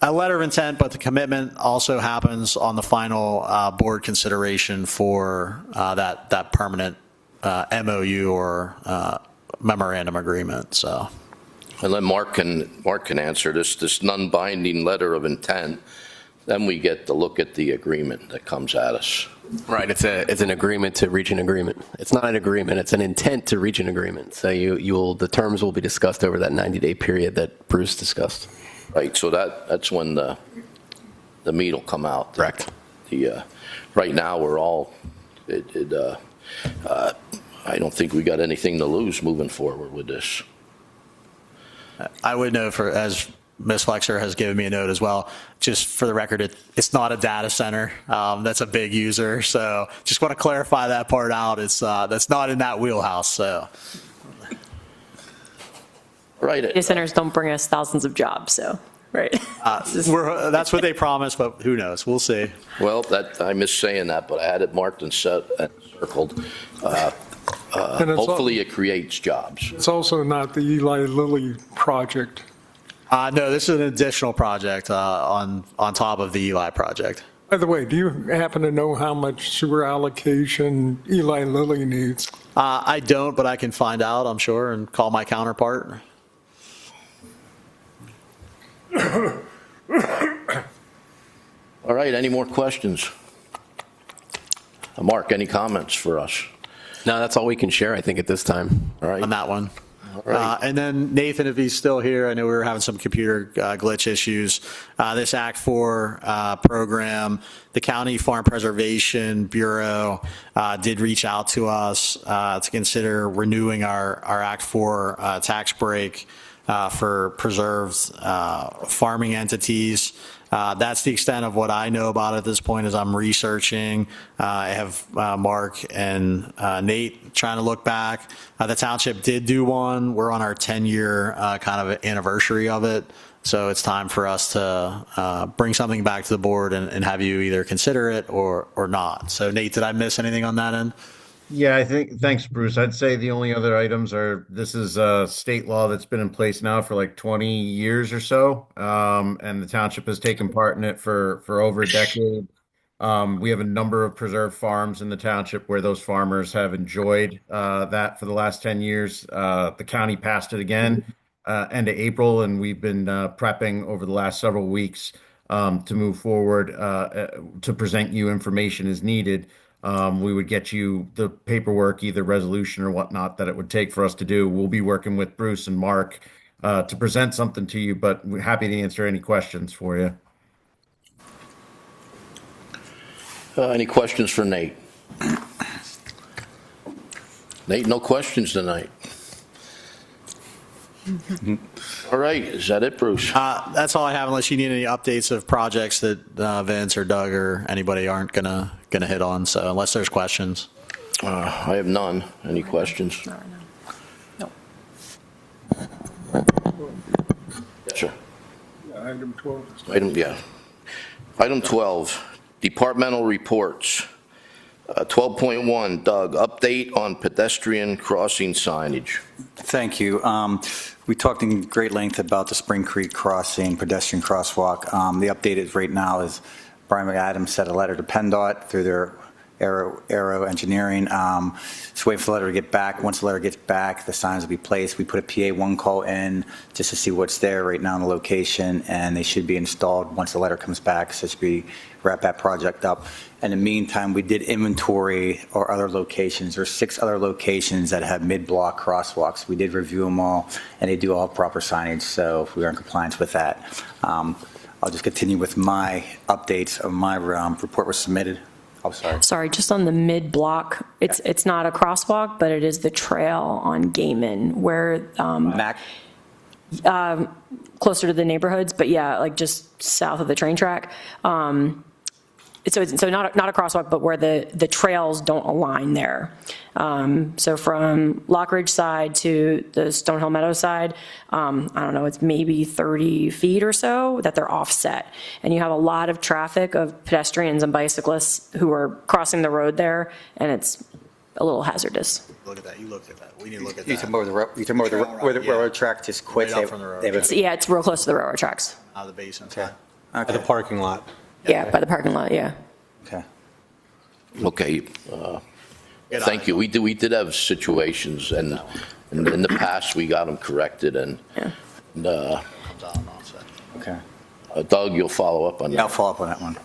a letter of intent, but the commitment also happens on the final board consideration for that permanent MOU or memorandum agreement. So, And then Mark can answer this non-binding letter of intent. Then we get to look at the agreement that comes at us. Right, it's an agreement to reach an agreement. It's not an agreement, it's an intent to reach an agreement. So the terms will be discussed over that 90-day period that Bruce discussed. Right, so that's when the meat will come out. Correct. Right now, we're all, I don't think we got anything to lose moving forward with this. I would note, as Ms. Flexer has given me a note as well, just for the record, it's not a data center. That's a big user. So just want to clarify that part out. That's not in that wheelhouse. So. Right. Data centers don't bring us thousands of jobs, so, right. That's what they promised, but who knows? We'll see. Well, I miss saying that, but I had it marked and set and circled. And it's Hopefully it creates jobs. It's also not the Eli Lilly project. No, this is an additional project on top of the Eli project. By the way, do you happen to know how much sewer allocation Eli Lilly needs? I don't, but I can find out, I'm sure, and call my counterpart. All right, any more questions? Mark, any comments for us? No, that's all we can share, I think, at this time. All right. On that one. Right. And then Nathan, if he's still here, I know we were having some computer glitch issues. This Act 4 program, the County Farm Preservation Bureau did reach out to us to consider renewing our Act 4 tax break for preserved farming entities. That's the extent of what I know about it at this point as I'm researching. I have Mark and Nate trying to look back. The township did do one. We're on our 10-year kind of anniversary of it. So it's time for us to bring something back to the board and have you either consider it or not. So Nate, did I miss anything on that end? Yeah, thanks, Bruce. I'd say the only other items this is a state law that's been in place now for like 20 years or so. And the township has taken part in it for over a decade. We have a number of preserved farms in the township where those farmers have enjoyed that for the last 10 years. The county passed it again end of April, and we've been prepping over the last several weeks to move forward to present you information as needed. We would get you the paperwork, either resolution or whatnot, that it would take for us to do. We'll be working with Bruce and Mark to present something to you, but we're happy to answer any questions for you. Any questions for Nate? Nate, no questions tonight. All right, is that it, Bruce? That's all I have, unless you need any updates of projects that Vince or Doug or anybody aren't gonna hit on. So unless there's questions. I have none. Any questions? No. Sure. Item 12. Item 12, departmental reports. 12.1, Doug, update on pedestrian crossing signage. Thank you. We talked in great length about the Spring Creek Crossing pedestrian crosswalk. The update is right now is Brian McAdams sent a letter to PennDOT through their Aero Engineering. Just waiting for the letter to get back. Once the letter gets back, the signs will be placed. We put a PA1 call in just to see what's there right now in the location, and they should be installed once the letter comes back. So it should be wrap that project up. In the meantime, we did inventory our other locations. There's 6 other locations that have mid-block crosswalks. We did review them all, and they do all have proper signage, so we are in compliance with that. I'll just continue with my updates of my report was submitted. Oh, sorry. Sorry, just on the mid-block, it's not a crosswalk, but it is the trail on Gaiman where, Mac? closer to the neighborhoods, but yeah, like just south of the train track. So not a crosswalk, but where the trails don't align there. So from Lockridge side to the Stonehill Meadows side, I don't know, it's maybe 30 feet or so that they're offset. And you have a lot of traffic of pedestrians and bicyclists who are crossing the road there, and it's a little hazardous. Look at that. You looked at that. We need to look at that. You talking about where the railroad track just quits? Right out from the road. It's real close to the railroad tracks. Out of the basin. Okay. The parking lot. Yeah, by the parking lot, yeah. Okay. Okay, thank you. We did have situations, and in the past, we got them corrected, and Okay. Doug, you'll follow up on Yeah, I'll that. follow up on that one.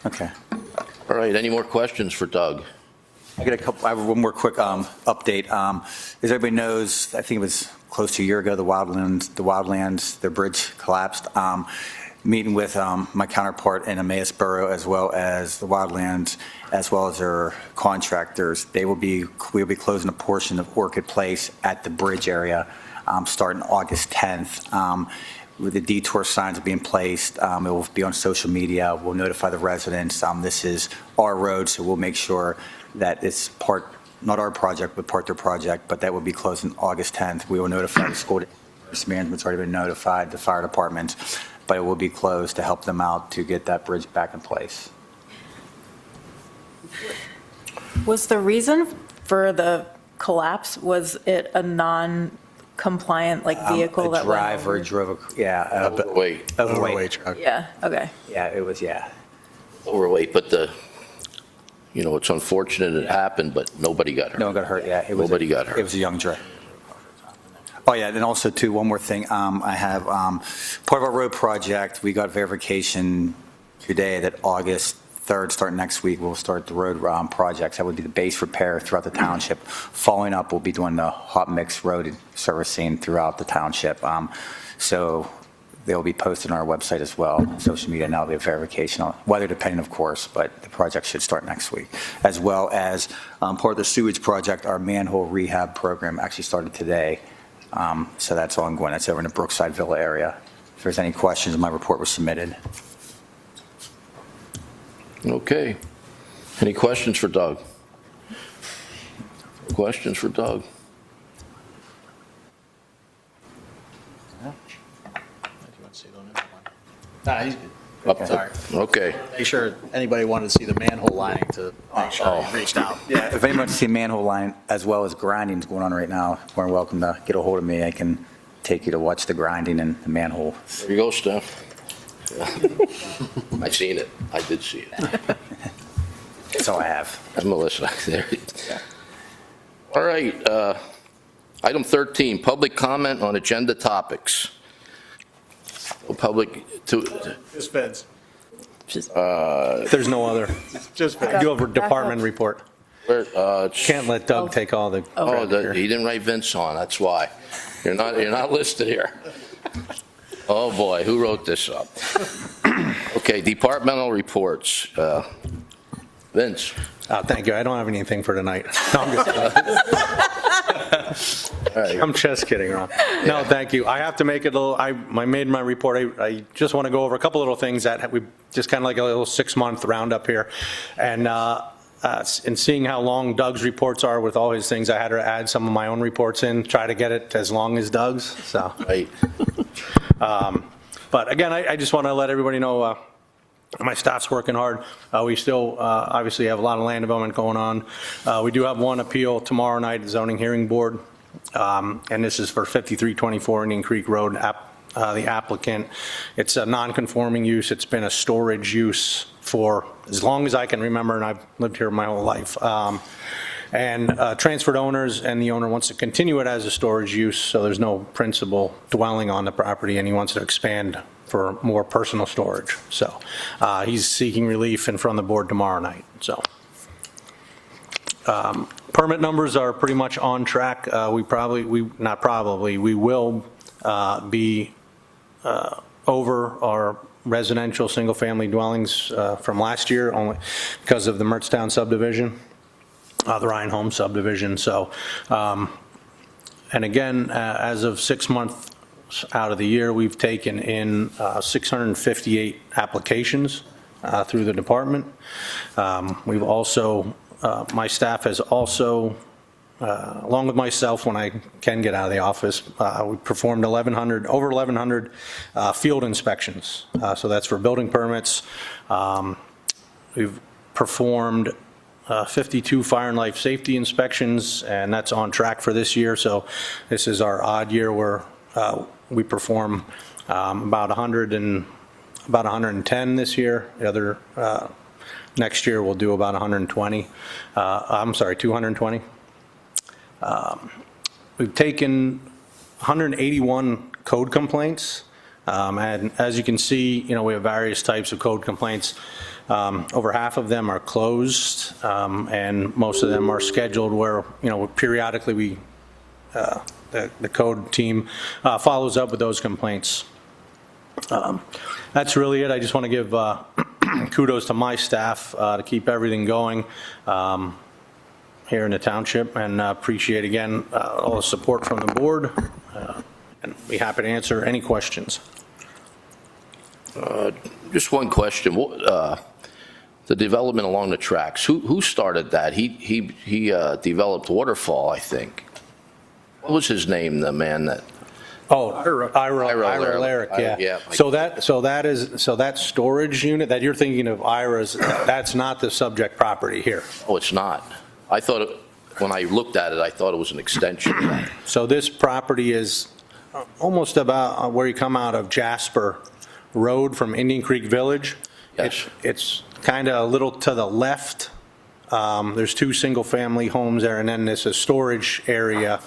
Okay. All right, any more questions for Doug? I have one more quick update. As everybody knows, I think it was close to a year ago, the Wildlands, their bridge collapsed. Meeting with my counterpart in Emmaus Borough, as well as the Wildlands, as well as their contractors. We'll be closing a portion of Orchid Place at the bridge area starting August 10th. With the detour signs being placed, it will be on social media. We'll notify the residents. This is our road, so we'll make sure that it's not our project, but part of their project, but that will be closing August 10th. We will notify the school. Management's already been notified, the fire department, but it will be closed to help them out to get that bridge back in place. Was the reason for the collapse, was it a non-compliant vehicle A that driver went over? drove Overweight, overweight. truck. Yeah, okay. Yeah, it was, yeah. overweight, but it's unfortunate it happened, but nobody got hurt. No one got hurt, yeah. Nobody got hurt. It was a young driver. Oh, yeah, and also, too, one more thing. I have, part of our road project, we got verification today that August 3rd, starting next week, we'll start the road projects. That would be the base repair throughout the township. Following up, we'll be doing the hot mix road servicing throughout the township. So they'll be posted on our website as well, social media, and that'll be a verification, weather depending, of course, but the project should start next week. As well as part of the sewage project, our manhole rehab program actually started today. So that's ongoing. That's over in the Brookside Villa area. If there's any questions, my report was submitted. Okay. Any questions for Doug? Questions for Doug? Nah, he's good. Up to- Sorry. Okay. Make sure anybody wanted to see the manhole lining to make sure he reached out. Yeah, if anyone wants to see manhole line as well as grinding is going on right now, you're welcome to get a hold of me. I can take you to watch the grinding and the manhole. There you go, Steph. I seen it. I did see it. That's all I have. That's Melissa. There. All right. Item 13, public comment on agenda topics. Just Vince. There's no other. Just You have a department report. Can't let Doug take all the Oh, credit here. he didn't write Vince on, that's why. You're not listed here. Oh, boy, who wrote this up? Okay, departmental reports. Vince? Thank you. I don't have anything for tonight. No, I'm just kidding. I'm just kidding, Ron. No, thank you. I have to make it a little, I made my report. I just want to go over a couple little things that we just kind of like a little 6-month roundup here. And in seeing how long Doug's reports are with all his things, I had to add some of my own reports in, try to get it as long as Doug's. So, Right. But again, I just want to let everybody know my staff's working hard. We still obviously have a lot of land development going on. We do have one appeal tomorrow night at the Zoning Hearing Board, and this is for 5324 Indian Creek Road. The applicant, it's a non-conforming use. It's been a storage use for as long as I can remember, and I've lived here my whole life. And transferred owners, and the owner wants to continue it as a storage use, so there's no principal dwelling on the property, and he wants to expand for more personal storage. So he's seeking relief in front of the board tomorrow night. So permit numbers are pretty much on track. We will be over our residential single-family dwellings from last year, only because of the Mertztown subdivision, the Ryan Home subdivision. So, and again, as of 6 months out of the year, we've taken in 658 applications through the department. We've also, my staff has also, along with myself, when I can get out of the office, we performed over 1,100 field inspections. So that's for building permits. We've performed 52 fire and life safety inspections, and that's on track for this year. So this is our odd year where we perform about 110 this year. The other next year we'll do about 120. I'm sorry, 220. We've taken 181 code complaints, and as you can see, we have various types of code complaints. Over half of them are closed, and most of them are scheduled where, periodically the code team follows up with those complaints. That's really it. I just want to give kudos to my staff to keep everything going here in the township, and appreciate again all the support from the board, and be happy to answer any questions. Just one question. The development along the tracks, who started that? He developed Waterfall, I think. What was his name, the man that? Oh, Ira Lyric, yeah. Yeah. So that storage unit that you're thinking of, Ira's, that's not the subject property here. Oh, it's not. I thought, when I looked at it, I thought it was an extension. So this property is almost about where you come out of Jasper Road from Indian Creek Village. Yes. It's kind of a little to the left. There's 2 single-family homes there, and then there's a storage area